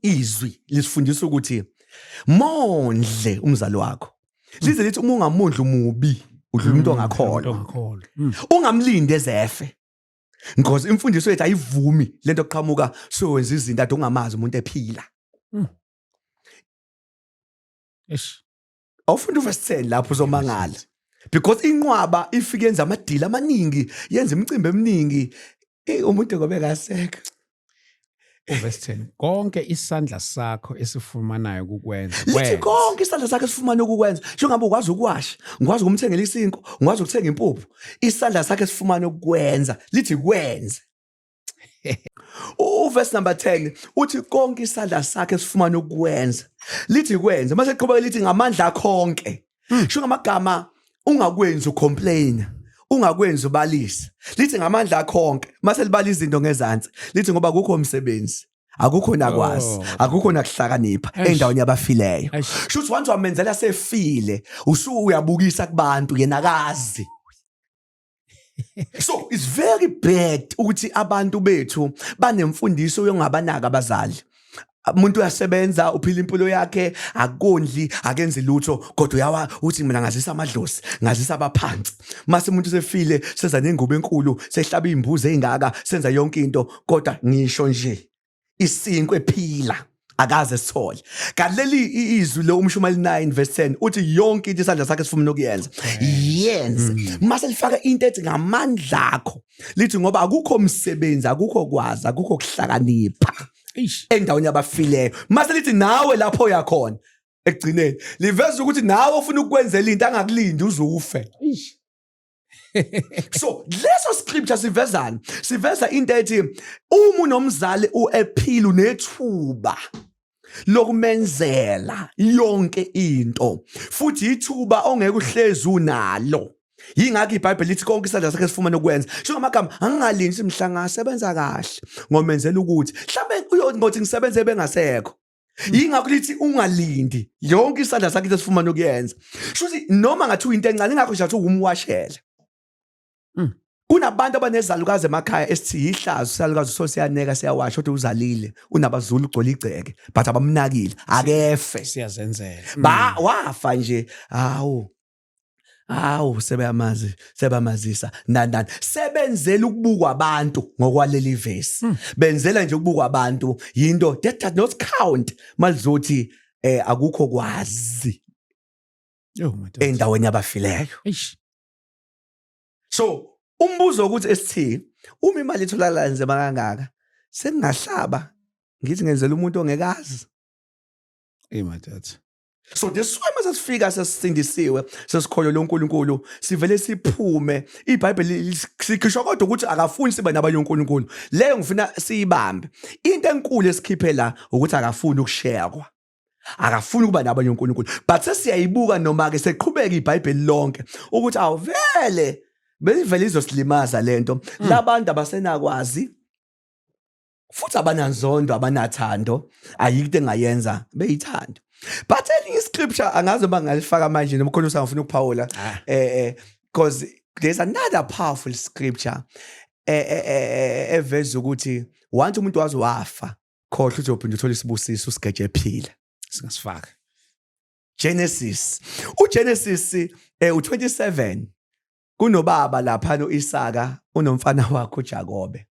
lisifundisa ukuthi mondle umzali wakho. Lize lithi uma ungamondla umubi udlula umuntu ongakholwa. Ungamlindi ezefe. Because imfundiso yethu ayivumi lento oqhamuka sowenza izinto ade ungamazi umuntu ephila. Awufunda uverse 10 lapho uzomangala. Because inqwaba ifike yenza amadila amaningi, yenza imicimbi eminingi, umuntu ngobe kaseka. Verse 10. Konke isandla sakho esifumanayo ukukwenza. Lithi konke isandla sakho esifumana ukukwenza. Njengoba ukwazi ukuwasha, ngikwazi ukumthengela isinko, ngikwazi ukuthenga impuphu. Isandla sakho esifumana ukukwenza, lithi kwenze. Verse number 10 uthi konke isandla sakhe esifumana ukukwenza. Lithi kwenze. Mase qhubeka lithi ngamandla akho onke. Sho ngamagama ungakwenza ucomplain. Ungakwenza ubalisa. Lithi ngamandla akho onke. Mase libala izinto ngezansi. Lithi ngoba akukho umsebenzi. Akukho nakwazi. Akukho nakuhlakanipha endaweni yabafileyo. Shuthi once wamenzela sefile, uyabukisa kubantu yena akazi. So it's very bad ukuthi abantu bethu banemfundiso yongabanaka abazali. umuntu uyasebenza uphila impilo yakhe akondli akenzi lutho kodwa uthi mina ngazisa amadlozi ngazisa abaphansi mase umuntu sefile senza nengubo enkulu sehlaba imbuzi ezingaka senza yonke into kodwa ngisho nje isinkwe ephila akaze sithole kaleli izwi lo umshumali 9 verse 10 uthi yonke into isandla sakhe sifuna ukuyenza yenze mase lifaka into ethi ngamandla akho lithi ngoba akukho umsebenzi akukho kwazi akukho kuhlakanipha endaweni yabafileyo mase lithi nawe lapho uyakhona ekugcineni liveza ukuthi nawe ufuna ukwenzela into angakulindi uzufe so leso scripture siveza into ethi uma unomzali uephila unethuba lokumenzela yonke into futhi ithuba ongeke uhlezi unalo yingakho iBhayibheli lithi konke isandla sakhe sifumana ukwenza sho amagama angingalindi imhlanga asebenza kahle ngomenzela ukuthi mhlambe uyothi ngisebenze bengasekho yingakho lithi ungalindi yonke isandla sakhe sifumana ukuyenza shuthi noma ngathi uyinto encane ingakho nje athi umwashela kunabantu abanezalukazi emakhaya esithi ihlazo salukazi sosiyaneka siyawasha kodwa uzalile unabazulu ugcola igceke but abamnakile akefe siyazenzela wafa nje sebamazisa nandani sebenzela ukubukwa abantu ngokwaleli verse benzela nje ukubukwa abantu yinto that does not count malizothi akukho kwazi endaweni yabafileyo so umbuzo ukuthi esithi uma imali itholakala nzima kangaka sengingahlaba ngithi ngenzela umuntu ongekazi madatha. So this why mase sifika sesindisiwe sesikholwa loNkulunkulu sivele siphume iBhayibheli sikhisho kodwa ukuthi akafuni sibe nabanye uNkulunkulu leyo ngifuna siyibambe into enkulu esikhiphe la ukuthi akafuni ukusharewa akafuni ukuba nabanye uNkulunkulu but sesiyayibuka noma ke seqhubeka iBhayibheli lonke ukuthi awuvele belivele izosilimaza lento labantu abasenakwazi futhi abananzondo abanathando ayikho engayenza beyithanda but elinye scripture angazi bangalifaka manje noma khona usangifuna ukuphawula because there's another powerful scripture eveza ukuthi once umuntu wazi wafa khohle ukuthi uphinde uthola isibusiso usigeje ephila singasifaka Genesis uGenesis u27 kunobaba lapha noIsaka unomfana wakhe uJakobe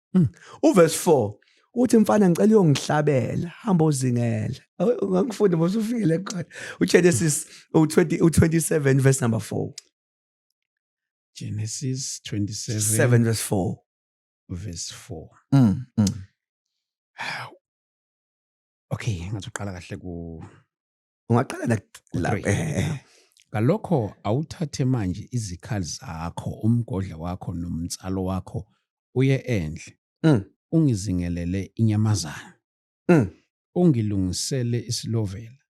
uverse 4 uthi mfana ngicela uyongihlabela hamba uzingela ngakufunda mase ufikile khona uGenesis u27 verse number 4 Genesis 27 7 verse 4 verse 4 okay ngathi uqala kahle ku ungaqala la ngalokho awuthathe manje izikhali zakho umgodla wakho nomtsalo wakho uye endle ungizingelele inyamazana ungilungisele isilovela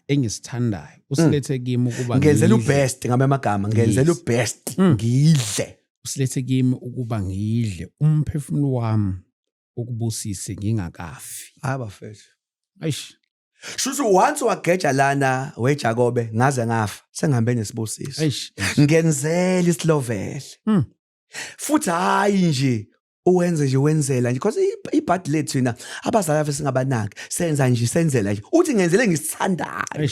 engisithandayo usilethe kimi ukuba ngenzela ubest ngabe amagama ngenzela ubest ngidle usilethe kimi ukuba ngidle umphefumulo wami ukubusise ngingakafi abafethu ayish shuthi once wageja lana weJakobe ngaze ngafa sengihambe nesibusiso ngenzela isilovela futhi hayi nje uwenze nje wenzela nje because ibhadi lethu na abazali afa singabanaki senza nje senzela nje uthi ngenzele ngisithandayo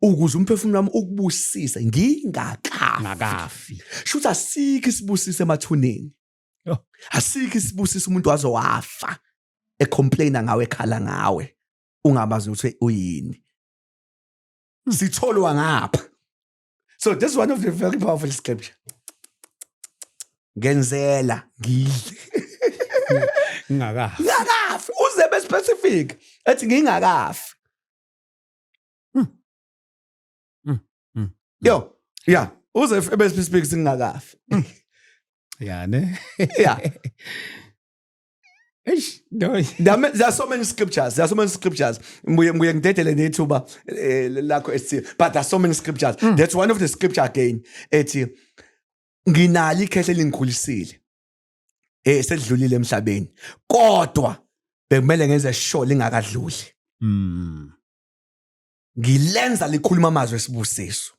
ukuze umphefumulo wami ukubusise ngingakafi shuthi asikho isibusiso emathuneni asikho isibusiso umuntu wazowafa ecomplaina ngawe ekhala ngawe ungabazi ukuthi uyini sitholwa ngapha so this is one of the very powerful scripture ngenzela ngidle ngingakafi uze be specific ethi ngingakafi yo yeah uze be specific singakafi yeah ne yeah no there are so many scriptures mbuye ngidedele nethuba lakho esithi but there are so many scriptures that's one of the scripture again ethi nginali ikhehle lingikhulisile sedlulile emhlabeni kodwa bekumele ngenze sure lingakadluli ngilenza likhuluma amazwi esibusiso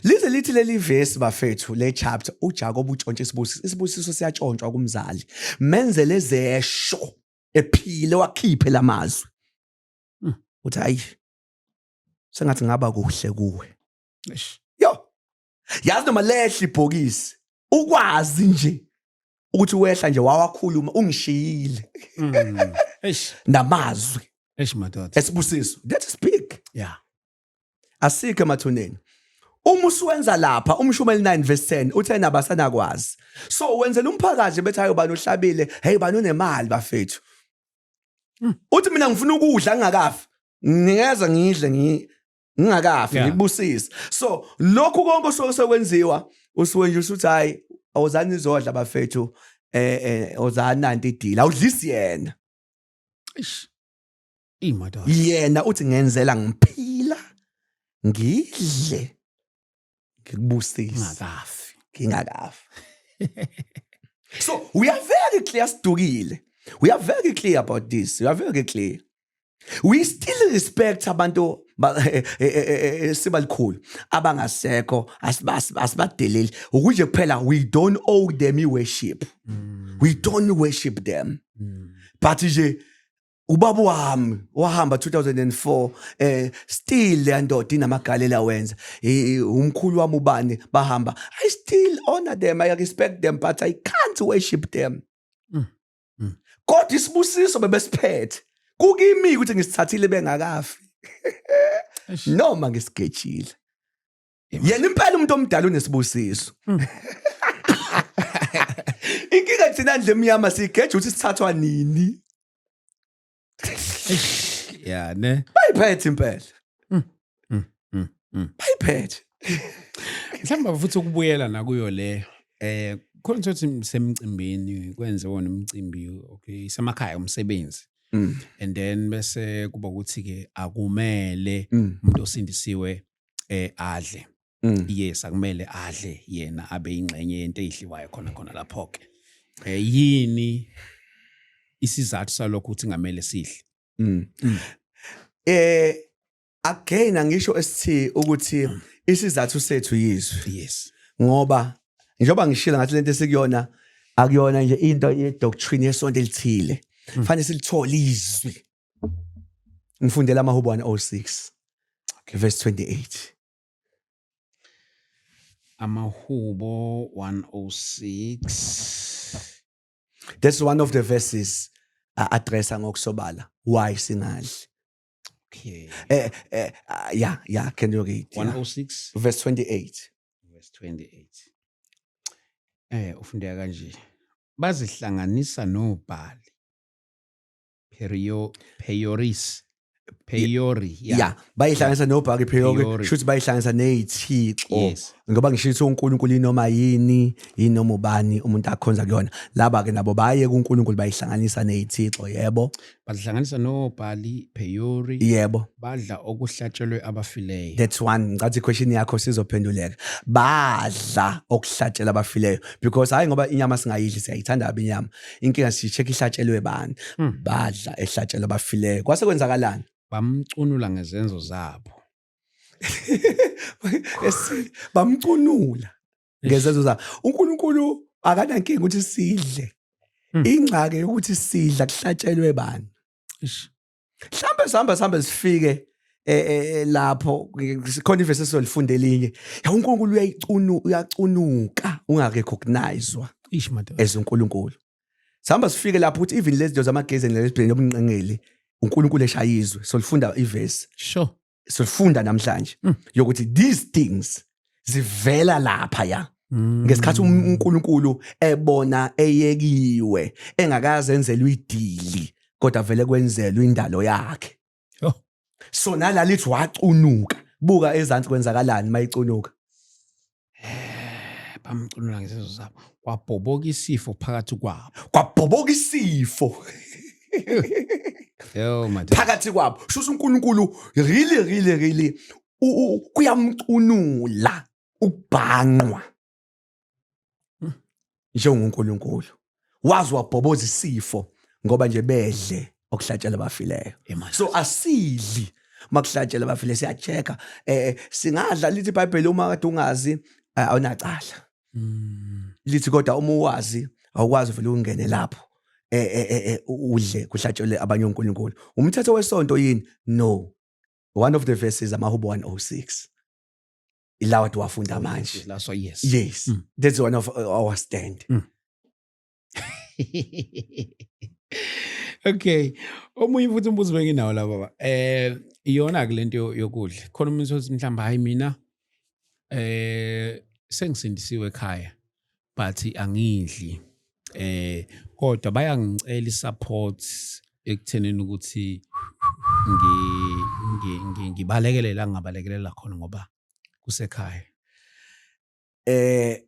lize lithi leli verse bafethu le chapter uJakob utshontshe isibusiso siyatshontsha kumzali menzele zesho ephile wakhiphe lamazwi uthi hayi sengathi ngaba kuhle kuwe yo yazi noma lehla ibhokisi ukwazi nje ukuthi wehla nje wawakhuluma ungishiyile namazwi madoda esibusiso that is big yeah asike emathuneni uma usuwenza lapha umshumeli 9 verse 10 uthe nabasana kwazi so wenzela umphakathi bethi hayo bani uhlabile hey bani unemali bafethu uthi mina ngifuna ukudla ngingakafi ngiyeza ngidle ngingakafi ngikubusisa so lokhu konke osekwenziwa usuwenje usuthi hayi awuzani izodla bafethu ozana nanti idila awudlisi yena imadoda yena uthi ngenzela ngiphila ngidle ngikubusisa ngingakafi so we are very clear sidukile we are very clear about this we are very clear we still respect abantu sibalikhulu abangasekho asibadeleli ukuje kuphela we don't owe them worship we don't worship them but nje ubaba wami wahamba 2004 still landoda inamagalela wenza umkhulu wami ubani bahamba I still honor them I respect them but I can't worship them kodwa isibusiso bebesiphethe kukimi ukuthi ngisithathile bengakafi noma ngisigejile yena impela umuntu omdala unesibusiso inkinga thina ndle emnyama sigeje ukuthi sithathwa nini yeah ne bayiphethe impela bayiphethe mhlawumbe futhi ukubuyela nakuyo le khona ukuthi semcimbini kwenze wona umcimbi okay semakhaya umsebenzi and then bese kuba ukuthi ke akumele umuntu osindisiwe adle yes akumele adle yena abe ingxenye yento eyidliwayo khona lapho ke yini isizathu salokho ukuthi ngamele sidle again angisho esithi ukuthi isizathu sethu yizwi yes ngoba njengoba ngishila ngathi lento esikuyona akuyona nje into ye-doctrine yesonto elithile fanele silithole izwi ngifundela amaHubo 106 verse 28 amaHubo 106 that's one of the verses addressa ngokusobala why singadli okay yeah can you read 106 verse 28 ufundeka kanje bazihlanganisa nobhali Peyori yeah bayihlanganisa nobhali Peyori shuthi bayihlanganisa nezithixo ngoba ngishithi uNkulunkulu inoma yini inoma ubani umuntu akhonza kuyona laba ke nabo baye kuNkulunkulu bayihlanganisa nezithixo yebo bazihlanganisa nobhali Peyori yebo badla okuhlatshelwe abafileyo that's one ngathi question yakho sizophenduleka badla okuhlatshelwe abafileyo because hayi ngoba inyama singayidli siyayithanda abinyama inkinga sicheck ihlatshelwe bani badla ehlatshelwe abafileyo kwase kwenzakalani bamcunula ngezenzo zabo bamcunula ngezenzo zabo uNkulunkulu akanankinga ukuthi sidle ingxaki ukuthi sidla kuhlatshelwe bani mhlambe sifike lapho sikhona ivesi esizolifunde elinye ya uNkulunkulu uyacunuka ungarecognizewa as uNkulunkulu sihamba sifike lapho ukuthi even lezi zinto zamagezeni lesibhekene obunqengeli uNkulunkulu eshayizwe solifunda ivesi sure solifunda namhlanje yokuthi these things zivela lapha ya ngesikhathi uNkulunkulu ebona eyekiwe engakazenzela idili kodwa vele kwenzelwa indalo yakhe so nalalithi wacunuka buka ezantsi kwenzakalani mayicunuka bamcunula ngezenzo zabo kwabhoboka isifo phakathi kwabo kwabhoboka isifo phakathi kwabo shuthi uNkulunkulu really kuyamcunula ukubhanqwa njengoNkulunkulu wazi wabhoboza isifo ngoba nje bedle okuhlatshelwa abafileyo so asidli makuhlatshelwa abafileyo siyacheka singadla lithi iBhayibheli uma kade ungazi awunacala lithi kodwa uma uwazi awukwazi vele ungene lapho udle kuhlatshelwe abanye onkulunkulu. Umthetho wesonto yini? No. One of the verses amaHubo 106. Ilawa tuwafunda manje. So yes. Yes. That's one of our stand. Okay. Omunye futhi umbuzo benginawo la baba. Iyona ke lento yokudla. Khona umuntu othi mhlamba hayi mina sengisindisiwe ekhaya but angidli. Kodwa bayangicela isupport ekutheneni ukuthi ngibalekelela ngingabalekelela khona ngoba kusekhaya.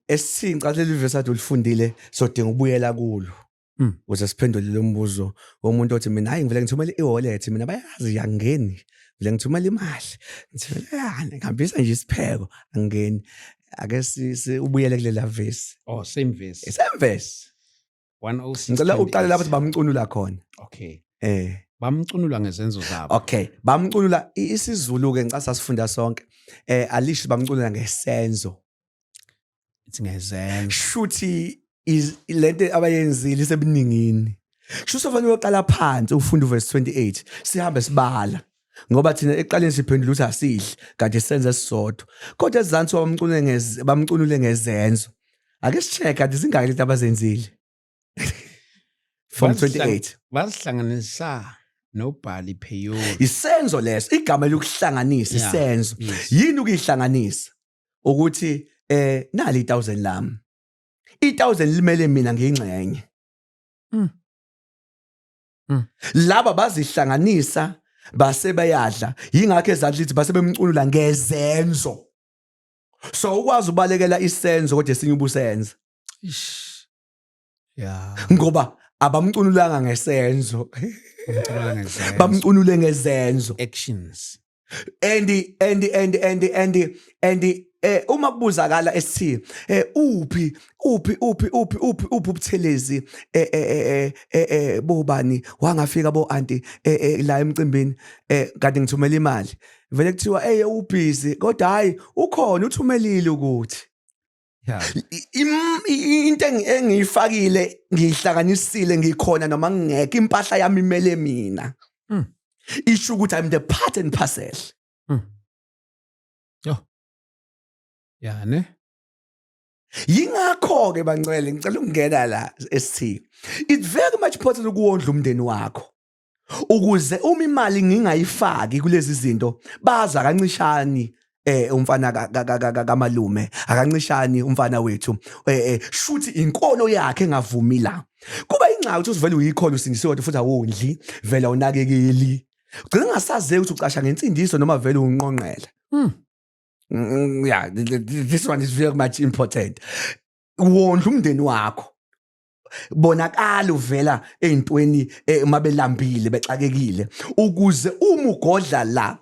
Esingicela ivesi athi ulifundile sodinga ubuyela kulo. Ukuze siphendule lo mbuzo womuntu othi mina hayi ngivele ngithumele e-wallet mina bayazi angeni. Vele ngithumela imali. Ngithumela ngihambisa nje isipheko angeni. Ake ubuyele kulela verse. Oh, same verse. Same verse. 106. Ngicela uqale lapho bamcunula khona. Okay. Bamcunula ngezenzo zabo. Okay. Bamcunula isiZulu ke ngicela sasifunda sonke. Alisho bamcunula ngesenzo. Ithi ngezenzo. Shuthi lento abayenzile isebuningini. Shuthi kufanele uqala phansi ufunda uverse 28. Sihambe sibala. Ngoba thina eqaleni siphendula ukuthi asidli kanti senze sisodwa. Kodwa ezansi bamcunule ngezenzo. Ake sicheck kanti zingaki lento abazenzile. From 28. Basihlanganisa nobhali pheyoli. Isenzo leso igama lokuhlanganisa isenzo. Yini ukuyihlanganisa? Ukuthi nali 1000 lami. 1000 limele mina ngingcenye. Laba bazihlanganisa base bayadla yingakho ezadla lithi base bemcunula ngezenzo. So ukwazi ubalekela isenzo kodwa esinye ubusenza. Yeah. Ngoba abamcunulanga ngesenzo. Bamcunule ngezenzo. Actions. And uma kubuzakala esithi uphi ubuthelezi bobani wangafika bo anti la emcimbini kade ngithumela imali vele kuthiwa ubusy kodwa hayi ukhona uthumelile ukuthi into engiyifakile ngihlanganisile ngikhona noma ngingeke impahla yami imele mina isho ukuthi I'm the part and parcel. Yeah, ne? Yingakho ke bangcwele ngicela ukungena la esithi. It's very much important ukuwondla umndeni wakho. Ukuze uma imali ngingayifaki kulezi zinto baza kancishani umfana kamalume akancishani umfana wethu shuthi inkolo yakhe engavumi la. Kuba ingcawu ukuthi usivele uyikhona usindisiwe futhi awondli vele awunakekeli. Ugcina ngasaze ukuthi ucasha ngensindiso noma vele unqonqela. Yeah, this one is very much important. Wondla umndeni wakho. Bonakala uvela ezintweni mabelambile bexakekile ukuze uma ugodla la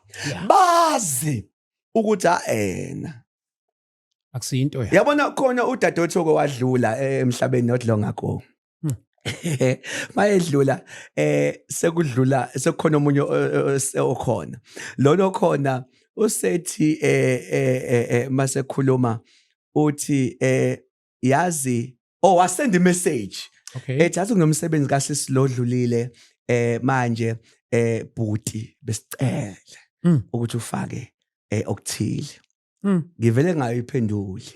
bazi ukuthi aena akusiyinto yabona khona udadewethu wadlula emhlabeni not long ago. Mayedlula sekudlula sekukhona umunye okhona lona okhona usethi masekhuluma uthi yazi wasend message ethi athi kunomsebenzi kaSisi lodlulile manje bhuti besicela ukuthi ufake okuthile ngivele ngayiphenduli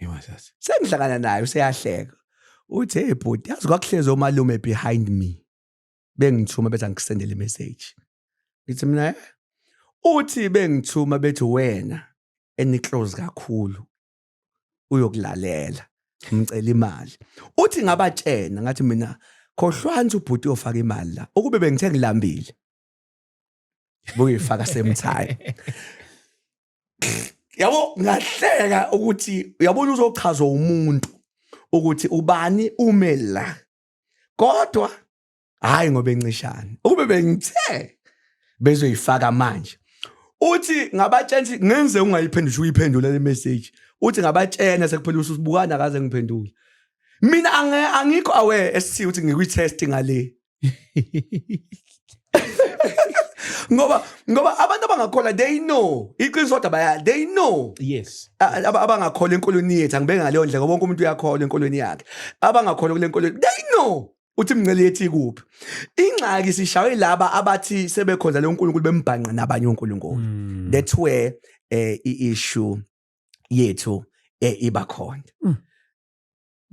yiwasathi sengihlangana naye useyahleka uthi hey bhuti yazi kwakuhlezi omalume behind me bengithuma bethi angisendele message ngithi mina uthi bengithuma bethi wena eniclose kakhulu uyokulalela umcela imali uthi ngabatshena ngathi mina khohlwanza ubhuti ofaka imali la ukube bengithe ngilambile buyifaka semthayi yabo ngahleka ukuthi uyabona uzochazwa umuntu ukuthi ubani umela kodwa hayi ngoba encishana ukube bengithe bezoyifaka manje uthi ngabatshena ngenze ungayiphendula uyiphendula le message uthi ngabatshena sekuphela usibukana akaze ngiphendule mina angikho aware esithi ukuthi ngikwi test ngale ngoba abantu abangakholwa they know iqiniso kodwa baya they know Yes. abangakholwa enkolweni yethu angibeke ngaleyo ndlela ngoba wonke umuntu uyakholwa enkolweni yakhe abangakholwa kule nkolo they know uthi imncele yethi kuphi ingxaki sishawe laba abathi sebekhonza le uNkulunkulu bembhanqa nabanye uNkulunkulu that's where i-issue yethu iba khona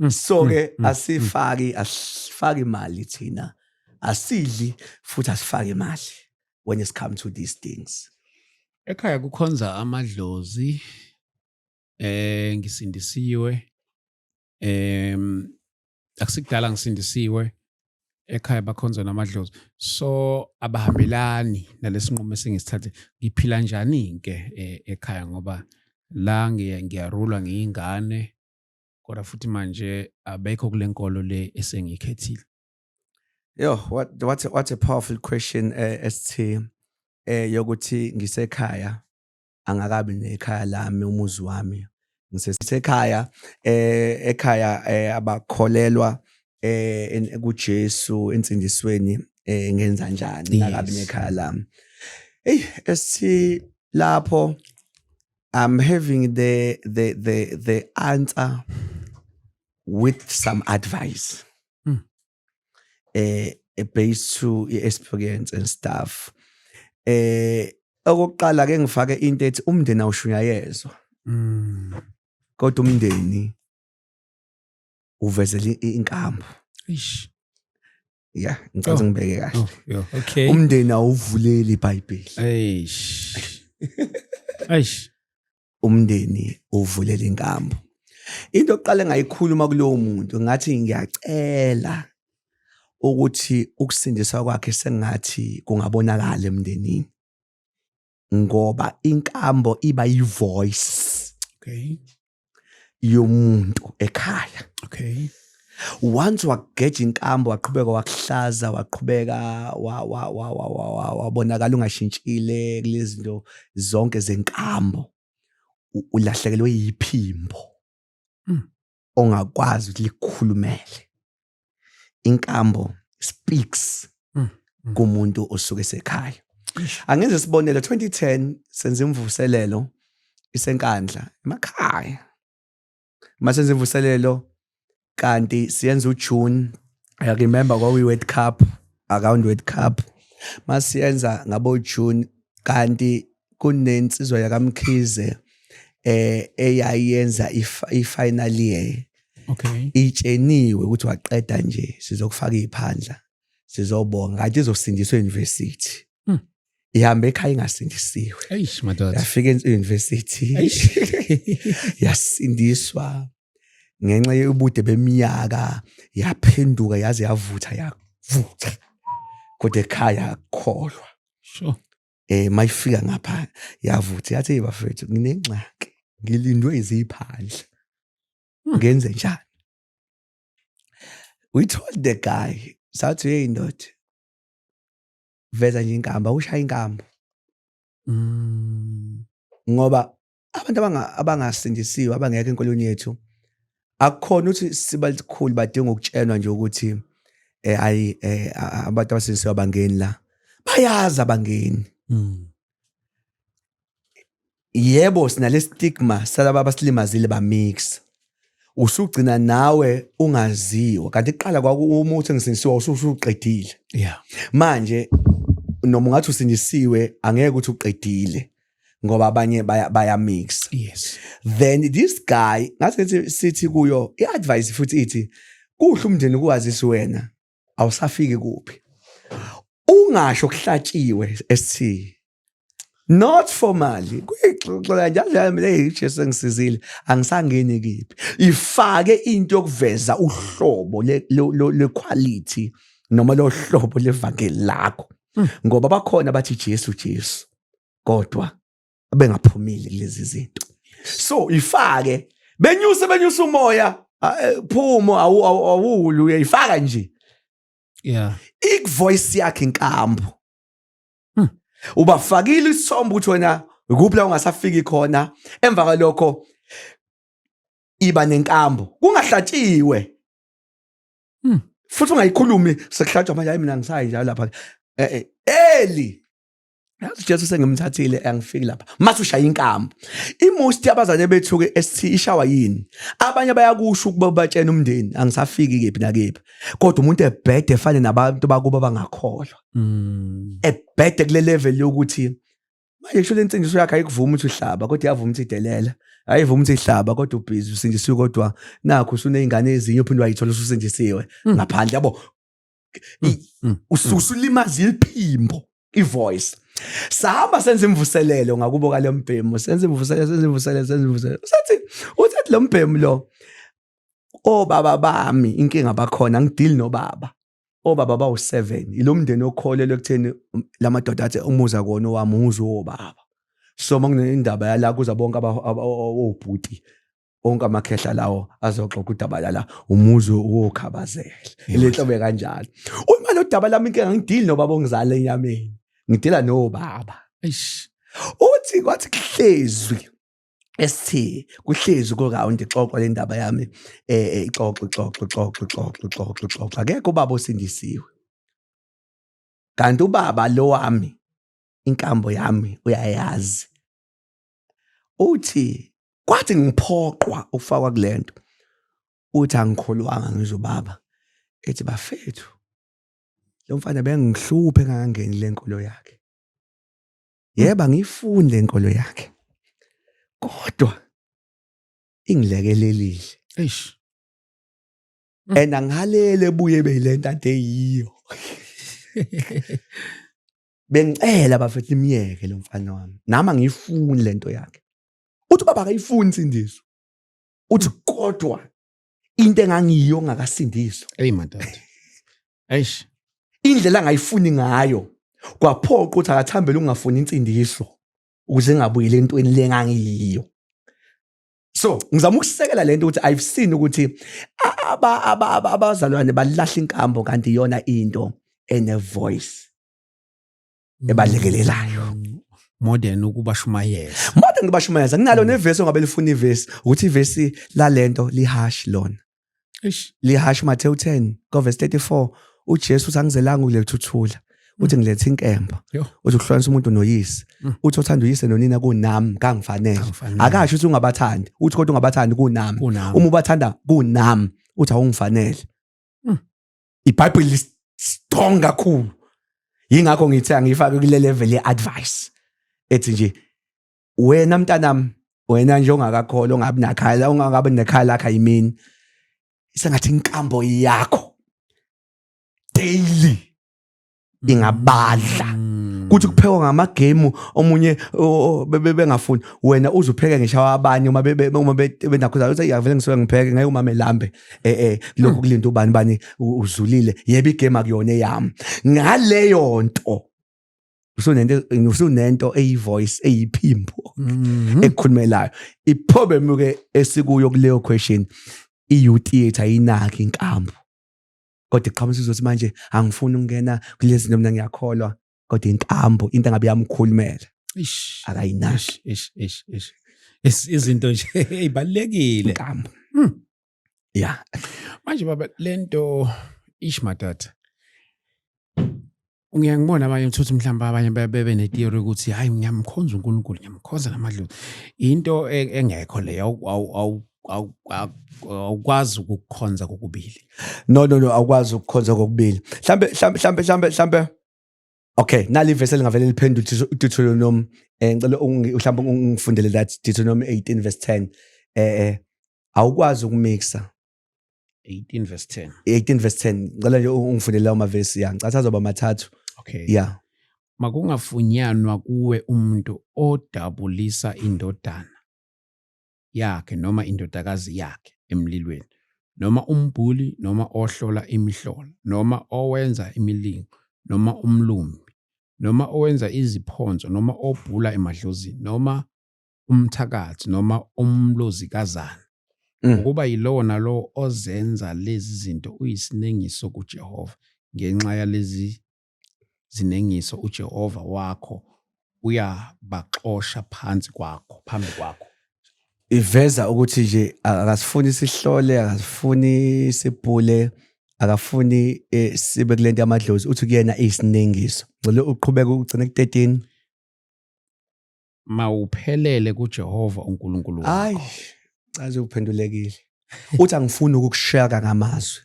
so ke asifaki imali thina asidli futhi asifaki imali when it's come to these things. Ekhaya kukhonza amadlozi ngisindisiwe akusikudala ngisindisiwe ekhaya bakhonza namadlozi so abahambelani nalesinqumo esengisithathe ngiphila njani ke ekhaya ngoba la ngiyarulwa ngiyingane kodwa futhi manje abekho kule nkolo le esengikhethile. Yo, what a powerful question ST yokuthi ngisekhaya angakabi nekhaya lami umuzi wami ngisekhaya ekhaya abakholelwa kuJesu ensindisweni ngenza njani ngakabi nekhaya lami. ST lapho I'm having the answer with some advice. Based to experience and stuff. Okokuqala ke ngifake into ethi umndeni awushunyayezwa. Kodwa umndeni uvezela inkambo. Yeah, ngicela ngibeke kahle. Okay. Umndeni awuvuleli iBhayibheli. Umndeni uvulela inkambo. Into oqala engayikhuluma kulowo muntu ngathi ngiyacela ukuthi ukusindiswa kwakhe sengathi kungabonakala emndenini ngoba inkambo iba yivoice yomuntu ekhaya. Once wageja inkambo waqhubeka wakuhlaza waqhubeka wabonakala ungashintshile kulezi zinto zonke zenkambo ulahlekelwe yiphimbo ongakwazi ukuthi likhulumele. Inkambo speaks kumuntu osuke esekhaya. Angenze sibonele 2010 senze imvuselelo isenkandla emakhaya. Masenze imvuselelo kanti siyenza uJune. I remember kwakuyi World Cup, around World Cup. Masiyenza ngabo June kanti kunensizwa yakamkhize eyayenza i-final year. Itsheniwe ukuthi waqeda nje sizokufaka iphandla sizobonga kanti izosindiswa euniversity. Ihambe ekhaya ingasindisiwe. Yafika euniversity yasindiswa ngenxa yobude beminyaka yaphenduka yaze yavutha kodwa ekhaya akholwa. Mayifika ngapha yavutha yathi bafethu nginengxaki ngilindwe iziphandla. Ngenze njani? We told the guy, sathi hey ndoda, veza nje inkambo, awushaya inkambo. Ngoba abantu abangasindisiwe abangekho enkolweni yethu akukhona ukuthi sibalikhulu badinga ukutshenwa nje ukuthi abantu abasindisiwe abangeni la. Bayazi abangeni. Yebo sinale stigma salaba abasilimazile bamix. Usugcina nawe ungaziwa kanti iqala uma uthi ngisindisiwe usuqedile. Manje noma ungathi usindisiwe angeke ukuthi uqedile ngoba abanye baya mix. Then this guy ngathi sithi kuyo i-advice futhi ithi kuhle umndeni kuwazisa wena awusafiki kuphi. Ungasho kuhlatshiwe ST. Not formally. Kuyixoxa njalo hey Jesu ngisizile angisangeni kiphi. Ifake into yokuveza uhlobo le quality noma lo hlobo levangeli lakho. Ngoba bakhona bathi Jesu kodwa bengaphumile kulezi zinto. So ifake benyuse umoya phumo awulu uyayifaka nje. Voice yakhe inkambo. Ubafakile isombo ukuthi wena ukuphi la ungasafiki khona emva kwalokho iba nenkambo kungahlatshiwe. Futhi ungayikhulumi sekuhlatshwa manje hayi mina ngisayi njalo lapha eli yazi Jesu sengimthathile angifiki lapha mase ushaya inkambo. Imost yabazane bethu-ke ST ishawa yini, abanye bayakusho ukuba batshena umndeni angisafiki kephi nakephi, kodwa umuntu ebhede efane nabantu bakuba bangakholwa, ebhede kule level yokuthi manje kusho le nsindiso yakhe ayikuvuma ukuthi uhlaba kodwa iyavuma ukuthi idelela, ayivuma ukuthi ihlaba kodwa ubhizi usindisiwe kodwa nakho usuneyingane ezinye uphinde wayithola usindisiwe ngaphandle yabo. Usulimaza iphimbo ivoice. Sahamba senze imvuselelo ngakubo kale mbhemu, senze imvuselelo. Usethi lo mbhemu lo, obaba bami inkinga abakhona ngidili nobaba. Obaba bawu7, ilo mndeni okholelwe ekutheni lamadoda athi umuza kona wami umuzi wobaba. So makunendaba yala kuza bonke obhuti onke amakhehla lawo azoxoxa udaba la umuzi wokhabazela. Ilenhlobo kanjalo. Uma lo daba lami inkinga ngidili nobaba ongizala enyameni. Ngidila nobaba. Uthi kwathi kuhlezwi ST kuhlezwi ko round ixoxwa le ndaba yami ixoxa akekho ubaba osindisiwe. Kanti ubaba lo wami inkambo yami uyayazi. Uthi kwathi ngiphoqwa ukufakwa kulento, uthi angikholwanga ngizwe baba ethi bafethu lo mfana bengihluphe kangangeni lenkolo yakhe. Yeba ngiyifunde inkolo yakhe, kodwa ingilekelelile. And angihalele buye beyilento ade yiyo. Bengicela bafethu imiyeke lo mfana wami, nama ngiyifunde lento yakhe. Uthi baba akayifuni insindiso. Uthi kodwa into engangiyo ngakasindiswa. Madodana. Indlela angayifuni ngayo kwaphoqa ukuthi akathambele ungafuni insindiso ukuze ngabuyile entweni lengangiyo. So ngizama ukusekela lento ukuthi I've seen ukuthi abazalwane balahla inkambo kanti iyona into ene voice ebalekelelayo. Modern ukubashumayeza. Modern ukubashumayeza. Nginalo nevesi ongabe lifuna ivesi ukuthi ivesi la lento lihash lona. Lihash Matthew 10 verse 34. uJesu uthi angizelanga ukuletha uthula, uthi ngilethe inkemba, uthi ukuhlukanisa umuntu noyise, uthi othanda uyise nonina kunami kangifanele. Akasho ukuthi ungabathandi, uthi kodwa ungabathandi kunami. Uma ubathanda kunami uthi awungifanele. iBhayibheli is strong kakhulu. Yingakho ngithi angifake kule level ye-advice ethi nje wena mntanami, wena nje ongakakholwa ongabi nakhaya, ongabe nekhaya lakhe yimini, isengathi inkambo yakho daily ingabadla kuthi kuphekwa ngamagame omunye bengafuni, wena uzupheke ngisho abanye uma benakhuza uthi yavele ngisuke ngipheke ngeke umame lambe lokhu kulinda ubani uzulile, yebo igame akuyona eyami. Ngaleyo nto usunento eyivoice eyiphimbo ekukhulumelayo. Iproblem ke esikuyo kuleyo question, i-youth theatre ayinaki inkambo, kodwa iqhamuza izothi manje angifuni ukungena kulezi zinto mina ngiyakholwa, kodwa inkambo into engabe yamkhulumela akayinashi. Izinto nje ezibalekile inkambo. Yeah. Manje baba lento madodana, ngiyangibona abanye ukuthi mhlawumbe abanye bebe ne-theory ukuthi hayi ngiyamkhonza uNkulunkulu, ngiyamkhonza namadlozi. Into engekho leyo, awukwazi ukukhonza kokubili. No, awukwazi ukukhonza kokubili. Mhlambe okay, nali verse elingavele liphendula Deuteronomy, ngicela mhlawumbe ungifundele that Deuteronomy 18 verse 10. Awukwazi ukumixa 18 verse 10. 18 verse 10. Ngicela nje ungifundele lawo mavesi ya. Ngicatha azoba mathathu. Okay. Yeah. Makungafunyanwa kuwe umuntu odabulisa indodana yakhe noma indodakazi yakhe emlilweni, noma umbhuli, noma ohlola imihlola, noma owenza imilingo, noma umlumbi, noma owenza iziphonzo, noma obhula emadlozini, noma umthakathi, noma umlozikazana. Ukuba yilowo nalo ozenza lezi zinto uyisinengiso kuJehova. Ngenxa yalezi zinengiso uJehova wakho uyabaxosha phansi kwakho, phambi kwakho. Iveza ukuthi nje akasifuni sihlole, akasifuni sibhule, akafuni sibe kulento yamadlozi, uthi kuyena isinengiso. Ngicela uqhubeke ugcine ku 13. mawuphelele kuJehova uNkulunkulu wakho. Hayi, aze uphendulekile. Uthi angifuni ukukushaka ngamazwi.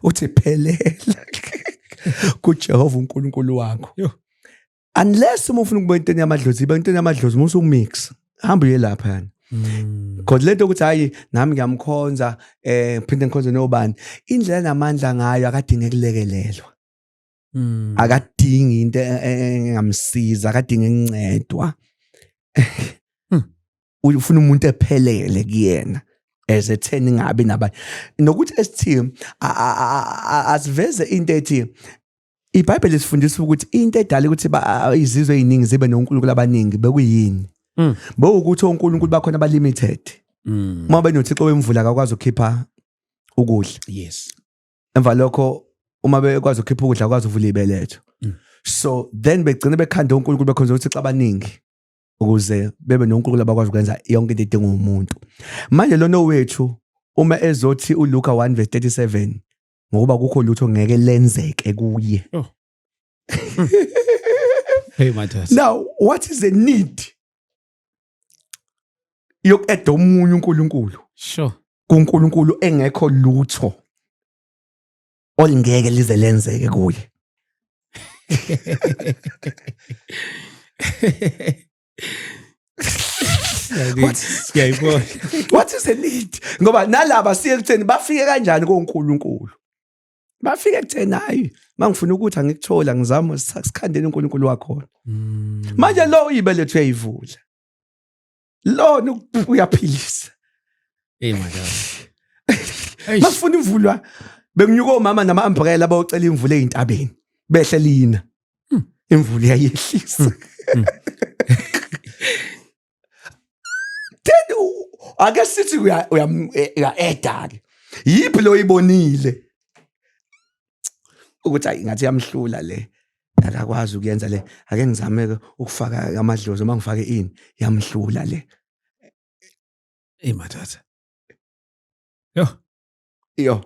Uthi phelela kuJehova uNkulunkulu wakho. Unless uma ufuna ukuba into yamadlozi, iba into yamadlozi musu mix. Hamba uye lapha yana. Because lento ukuthi hayi nami ngiyamkhonza phinde ngikhonze nobani. Indlela namandla ngayo akadinge kulekelelwa. Akadingi into engamsiza, akadinge incedwa. Ufuna umuntu ephelele kuyena. As a 10 ngabe nabanye nokuthi ST asiveze into ethi iBhayibheli sifundisa ukuthi into edala ukuthi izizwe eziningi zibe noNkulunkulu abaningi bekuyini ukuthi oNkulunkulu bakhona ba limited uma benothixo wemvula akakwazi ukukhipha ukudla. Yes, emva lokho uma bekwazi ukukhipha ukudla akwazi ukuvula ibeletho. So then begcina bekhanda uNkulunkulu bekhonza uthixo abaningi ukuze bebe noNkulunkulu abakwazi ukwenza yonke into edinga umuntu. Manje lo nowethu uma ezothi uLuka 1:37 ngoba kukho lutho ngeke lenzeke kuye. Hey Matthias. Now what is the need yokueda omunye uNkulunkulu? Sure. kuNkulunkulu engekho lutho olingeke lize lenzeke kuye. What is the need? Ngoba nalaba siye kutheni bafike kanjani koNkulunkulu? Bafike kutheni hayi mangifuna ukuthi angikuthola ngizama sikhandeni uNkulunkulu wakho. Manje lo ibeletho uyayivula. Lo uyaphilisa. Hey Matthias. Mafuna ivulwa benginyuka omama nama umbrella bawucela imvula ezintabeni. Behle lina. Imvula iyayehlisa. Ake sithi uya-eda ke. Yiphi lo ibonile? Ukuthi hayi ngathi yamhlula le. Akakwazi ukuyenza le. Ake ngizame ukufaka amadlozi uma ngifake ini yamhlula le. Matthias. Yo.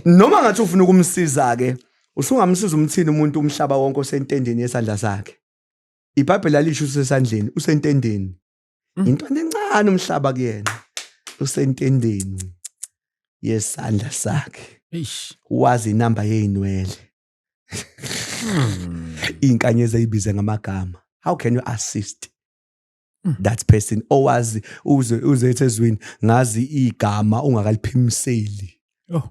Noma ngathi ufuna ukumsiza ke, usungamsiza umthini umuntu umhlaba wonke osentendeni yesandla sakhe. iBhayibheli alisho usesandleni, usentendeni. Into encane umhlaba kuyena. Usentendeni yesandla sakhe. Wazi inamba yeinwele. Inkanyezi ezibize ngamagama. How can you assist that person? Owazi uze ethezwini ngazi igama ungakaliphimiseli.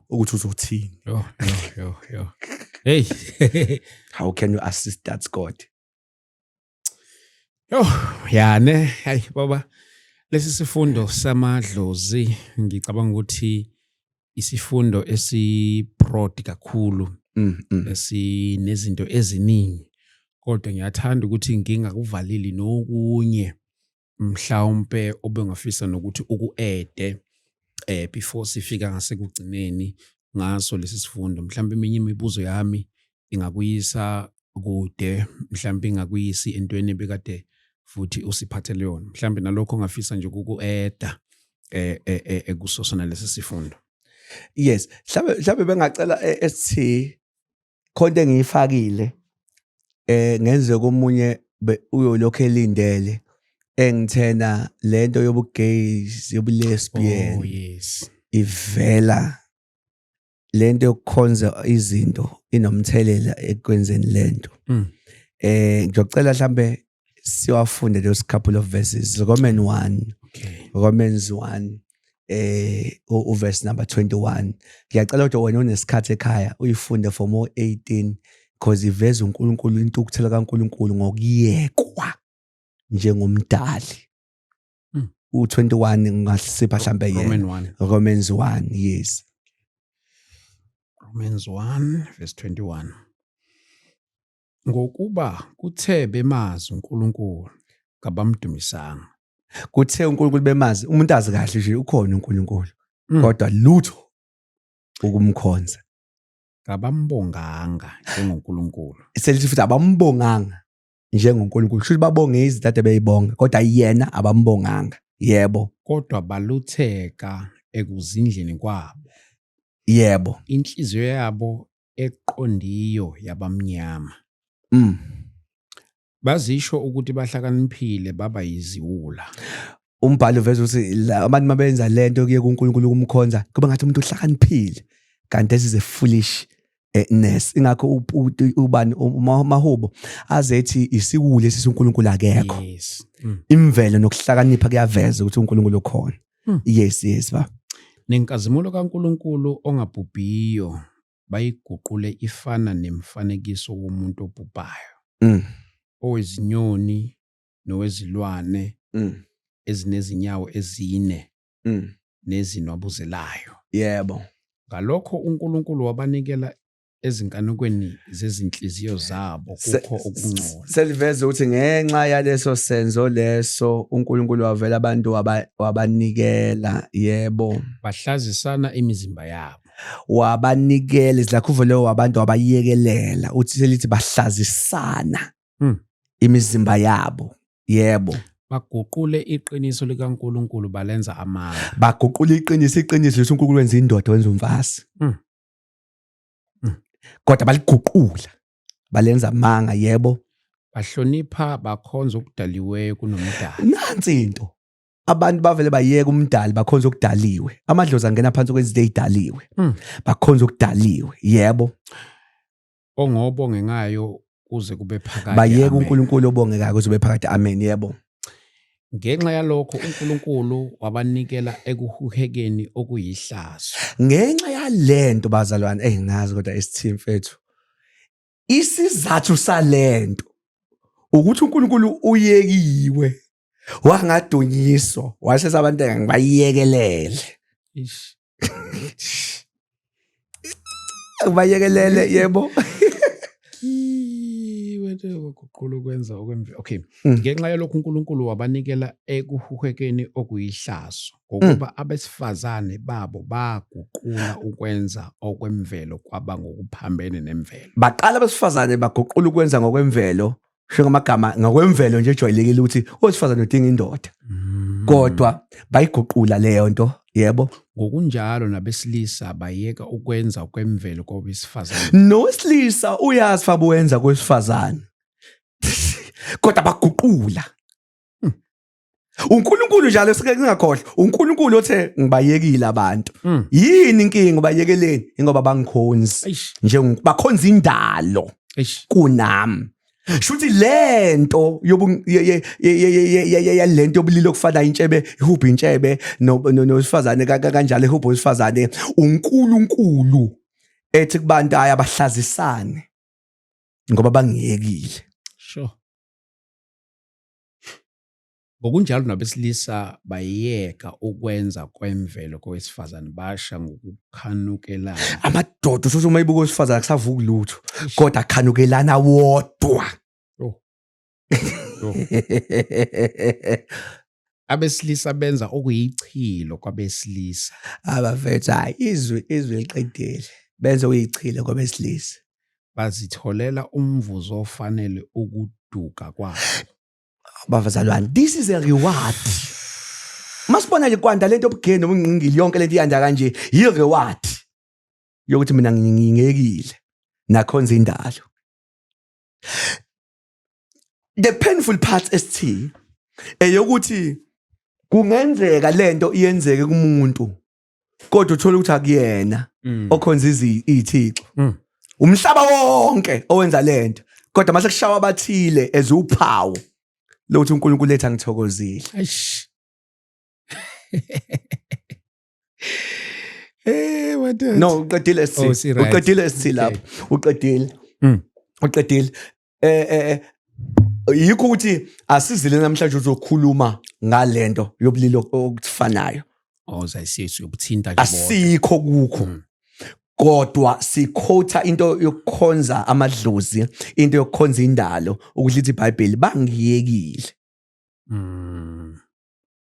Ukuthi uzothini. Yo. Hey. How can you assist that God? Ne, hayi baba. Lesi sifundo samadlozi ngicabanga ukuthi isifundo esibroad kakhulu. Esinezinto eziningi. Kodwa ngiyathanda ukuthi ngingakuvalili nokunye mhlawumbe obengafisa nokuthi ukuede before sifika ngasekugcineni ngaso lesi sifundo. Mhlawumbe eminye imibuzo yami ingakuyisa kude, mhlawumbe ingakuyisi entweni ebekade futhi usiphathele yona. Mhlawumbe nalokho ngafisa nje ukueda ekusosona lesi sifundo. Yes, mhlawumbe bengacela ST konke engiyifakile ngenze komunye uyolokho elindele engithena lento yobugays yobulesbian. Yes. Ivela lento yokukhonza izinto inomthelela ekwenzeni lento. Ngicela mhlambe siwafunde those couple of verses. Romans 1. Okay. Romans 1 verse number 21. Ngiyacela ukuthi wena unesikhathi ekhaya uyifunde from 18 because iveza uNkulunkulu into ukuthela kaNkulunkulu ngokuyekwa njengomdali. U21 ngasipha mhlambe yena. Romans 1, yes. Romans 1 verse 21. Ngokuba kuthe bemazi uNkulunkulu kabamdumisanga. Kuthe uNkulunkulu bemazi, umuntu azi kahle nje ukhona uNkulunkulu. Kodwa lutho ukumkhonza. Kabambonganga njengoNkulunkulu. Selithi futhi abambonganga njengoNkulunkulu. Kusho babonge izinto ade beyibonga, kodwa yena abambonganga. Yebo. Kodwa balutheka ekuzindleni kwabo. bazisho ukuthi bahlakaniphile baba yiziwula. Umbhalo uveza ukuthi abantu mabenza lento kuye kuNkulunkulu kumkhonza kuba ngathi umuntu uhlakaniphile kanti this is a foolishness. Ingakho ubani Mahubo azethi isiwule sisuNkulunkulu akekho. Yes. Imvelo nokuhlakanipha kuyaveza ukuthi uNkulunkulu ukhona. Yes ba. Nenkazimulo kaNkulunkulu ongabhubhiyo bayiguqule ifana nemfanekiso womuntu obhubhayo. Owezinyoni nowezilwane ezinezinyawo ezine nezinwabuzelayo. Yebo. Ngalokho uNkulunkulu wabanikela ezinkanukweni zezinhliziyo zabo kukho okungcono. Seliveza ukuthi ngenxa yaleso senzo leso uNkulunkulu wavela abantu wabanikela. Yebo. Bahlazisana imizimba yabo. Wabanikela izakhuvo leyo wabantu wabayekelela uthi selithi bahlazisana imizimba yabo. Yebo. Baguqule iqiniso likaNkulunkulu balenza amanga. Baguqule iqiniso leso uNkulunkulu wenza indoda wenza umfasi. Kodwa baliguqula balenza amanga. Yebo. Bahlonipha bakhonza okudaliweyo kunomdali. Nansi into abantu bavele bayeka umdali bakhonza okudaliwe. Amadlozi angena phansi kwezinto ezidaliwe. Bakhonza okudaliwe. Yebo. Ongobonge ngayo kuze kube phakade. Bayeka uNkulunkulu obongekayo kuze kube phakade. Amen. Yebo. Ngenxa yalokho uNkulunkulu wabanikela ekuhuhekeni okuyihlazo. Ngenxa yalento bazalwane nginazi kodwa isithimba mfethu. Isizathu salento ukuthi uNkulunkulu uyekiwe wangadunyiswa washesa abantu ngibayekelele. Bayekelele. Yebo. Ukuguqula ukwenza okwemvelo. Okay. Ngenxa yalokho uNkulunkulu wabanikela ekuhuhekeni okuyihlazo ngokuba abesifazane babo baguqula ukwenza okwemvelo kwaba ngokuphambene nemvelo. Baqala abesifazane baguqula ukwenza ngokwemvelo. Sho ngamagama ngokwemvelo nje ejwayelekile ukuthi owesifazane udinga indoda. Kodwa bayiguqula leyo nto. Yebo. Ngokunjalo nabesilisa bayeka ukwenza okwemvelo kwabesifazane. Nowesilisa uyazi fabo wenza kwesifazane. Kodwa baguqula. uNkulunkulu njalo sike ngingakhohlwa uNkulunkulu othe ngibayekile abantu. Yini inkinga bayekeleni ngoba bangikhonzi nje bakhonza indalo kunami. Shuthi lento lento yobulilo kufana intshebe ihubha intshebe nosifazane kanjalo ihubha osifazane uNkulunkulu ethi kubantu abahlazisane ngoba bangiyekile. Sure. Ngokunjalo nabesilisa bayeka ukwenza kwemvelo kowesifazane basha ngokukhanukelana. Amadoda usuthi uma ibuka owesifazane akusavuki lutho kodwa akhanukelana wodwa. Abesilisa benza okuyichilo kwabesilisa. Abafethu hayi izwi liqedile. Benza okuyichilo kwabesilisa. Bazitholela umvuzo ofanele ukuduka kwabo. Bavazalwane, this is a reward. Masibona nje kwanda lento obugeni nobungqingili yonke lento iyanda kanje yi reward yokuthi mina ngingekile nakhonza indalo. The painful part ST eyokuthi kungenzeka lento iyenzeke kumuntu kodwa uthola ukuthi akuyena okhonza izithixo. Umhlaba wonke owenza lento kodwa mase kushawa abathile ezuphawu lokuthi uNkulunkulu letha ngithokozile. What? No, uqedile sithi. Uqedile sithi lapho. Uqedile. Yikho ukuthi asizile namhlanje uzokhuluma ngalento yobulilo okufanayo. Uzayisiza ubuthinta nje bonke. Asikho kukho. Kodwa sikhotha into yokukhonza amadlozi, into yokukhonza indalo ukuthi lithi iBhayibheli bangiyekile.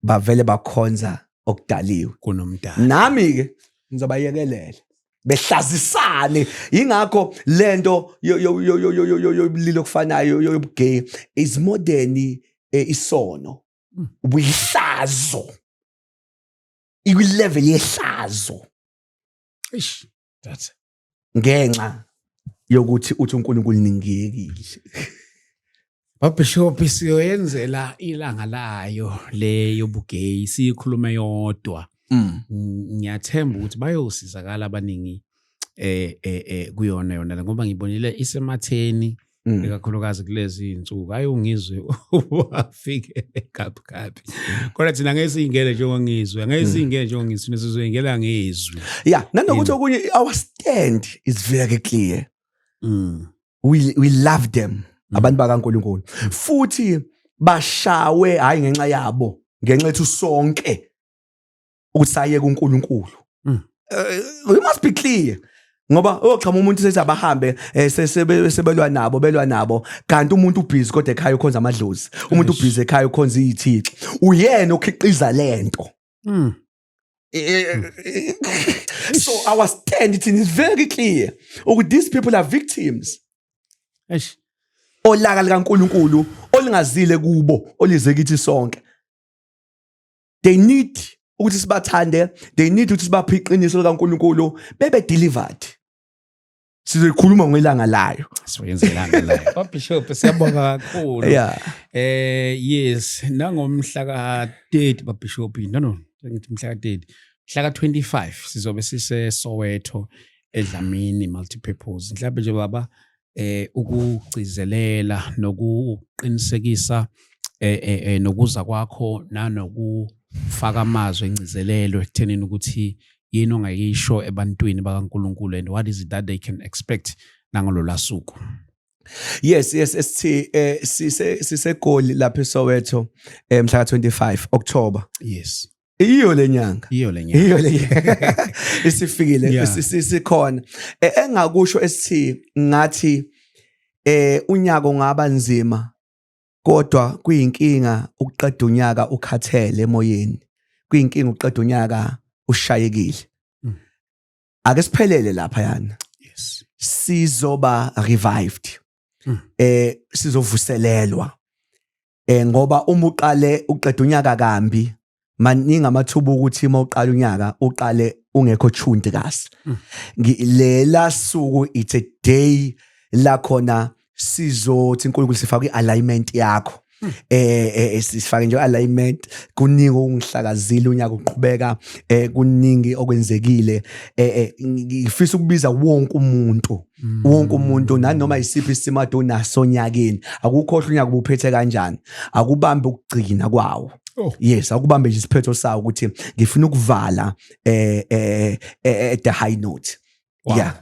Bavele bakhonza okudaliwe kunomdali. Nami ke ngizobayekelela behlazisane. Ingakho lento yobulilo okufanayo yobugay is more than isono. Ubuyihlazo. Iku-level yehlazo. Ngenxa yokuthi uthi uNkulunkulu ningiyekile. Bishop siyoyenzela ilanga layo le yobugeyi sikhulume yodwa. Ngiyathemba ukuthi bayosizakala abaningi kuyona yona ngoba ngibonile isematheni ekakhulukazi kulezi insuku ayongizwe wafike kaphi kodwa thina ngeke singene njengongizwe ngeke singene njengongizwe sizoyingela ngezwi nanokuthi okunye our stand is very clear. We love them abantu bakaNkulunkulu futhi bashawe hayi ngenxa yabo ngenxa ethu sonke ukusaye kuNkulunkulu. We must be clear. Ngoba oxhama umuntu sethi abahambe sebelwa nabo kanti umuntu ubhizi kodwa ekhaya ukhonza amadlozi umuntu ubhizi ekhaya ukhonza izithixo uyena okhiqiza lento. So our stand it is very clear ukuthi these people are victims olaka likaNkulunkulu olingazile kubo olize kithi sonke. They need ukuthi sibathande, they need ukuthi sibaphe iqiniso likaNkulunkulu bebe delivered. Sizokhuluma ngelanga layo. Siyenze ilanga layo. Bishop siyabonga kakhulu. Yes, nangomhla ka-30 Bishop. No, ngithi mhla ka-30. Mhla ka-25 sizobe sise Soweto eDlamini multipurpose. Mhlawumbe nje baba ukugcizelela nokuqinisekisa nokuza kwakho nanokufaka amazwi engcizelelo ekuthenini ukuthi yini ongayisho ebantwini bakaNkulunkulu and what is it that they can expect nangolo lasuku. Yes sisegoli lapha eSoweto mhla ka-25 October. Yes. Iyo le nyanga isifikile sikhona engakusho esithi ngathi unyaka ungaba nzima kodwa kuyinkinga ukuqeda unyaka ukhathele emoyeni kuyinkinga ukuqeda unyaka ushayekile ake siphelele lapha yana sizoba revived sizovuselelwa ngoba uma uqale uqeda unyaka kambi maningi amathuba ukuthi uma uqala unyaka uqale ungekho tuned kahle. Lela suku it's a day la khona sizothi uNkulunkulu sifaka ialignment yakho. Sifake nje alignment kuningi ungihlakazile unyaka uqhubeka kuningi okwenzekile ngifisa ukubiza wonke umuntu nanoma isiphi isimado naso nyakeni akukhohle unyaka ubuphethe kanjani akubambe ukugcina kwawo. Yes, akubambe nje isiphetho sawo ukuthi ngifuna ukuvala at the high note. Wow. Yeah.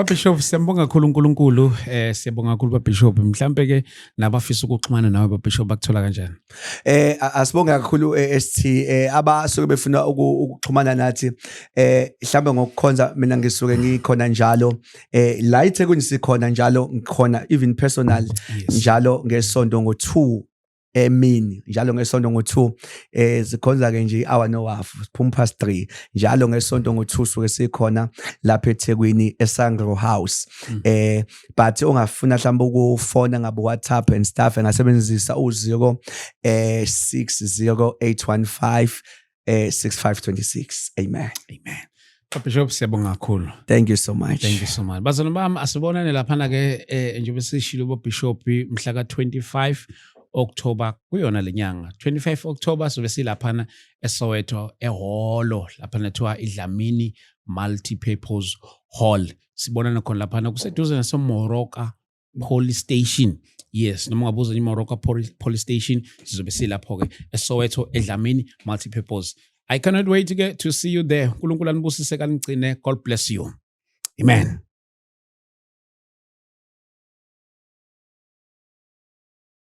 Bishop siyabonga kakhulu uNkulunkulu siyabonga kakhulu Bishop mhlambe ke nabafisa ukuxhumana nawe Bishop bakuthola kanjani? Asibonga kakhulu ST abasuke befuna ukuxhumana nathi mhlambe ngokukhonza mina ngisuke ngikhona njalo la eThekwini sikhona njalo ngikhona even personal njalo ngesonto ngo2 emini njalo ngesonto ngo2 sikhonza ke nje hour no half siphuma past 3 njalo ngesonto ngo2 suke sikhona lapha eThekwini eSangro House but ungafuna mhlawumbe ukufona ngabo WhatsApp and stuff engasebenzisa u0 60815 6526. Amen. Bishop siyabonga kakhulu. Thank you so much. Bazalwane bami asibonane lapha ke njengoba sishilo Bishop mhla ka-25 October kuyona lenyanga 25 October sobe silaphana eSoweto eholo laphana ethiwa iDlamini multipurpose hall sibonana khona laphana kuseduze naseMoroka police station. Yes, noma ungabuza iMoroka police station sizobe silapho ke eSoweto eDlamini multipurpose. I cannot wait to see you there. uNkulunkulu anibusise kanigcine. God bless you. Amen.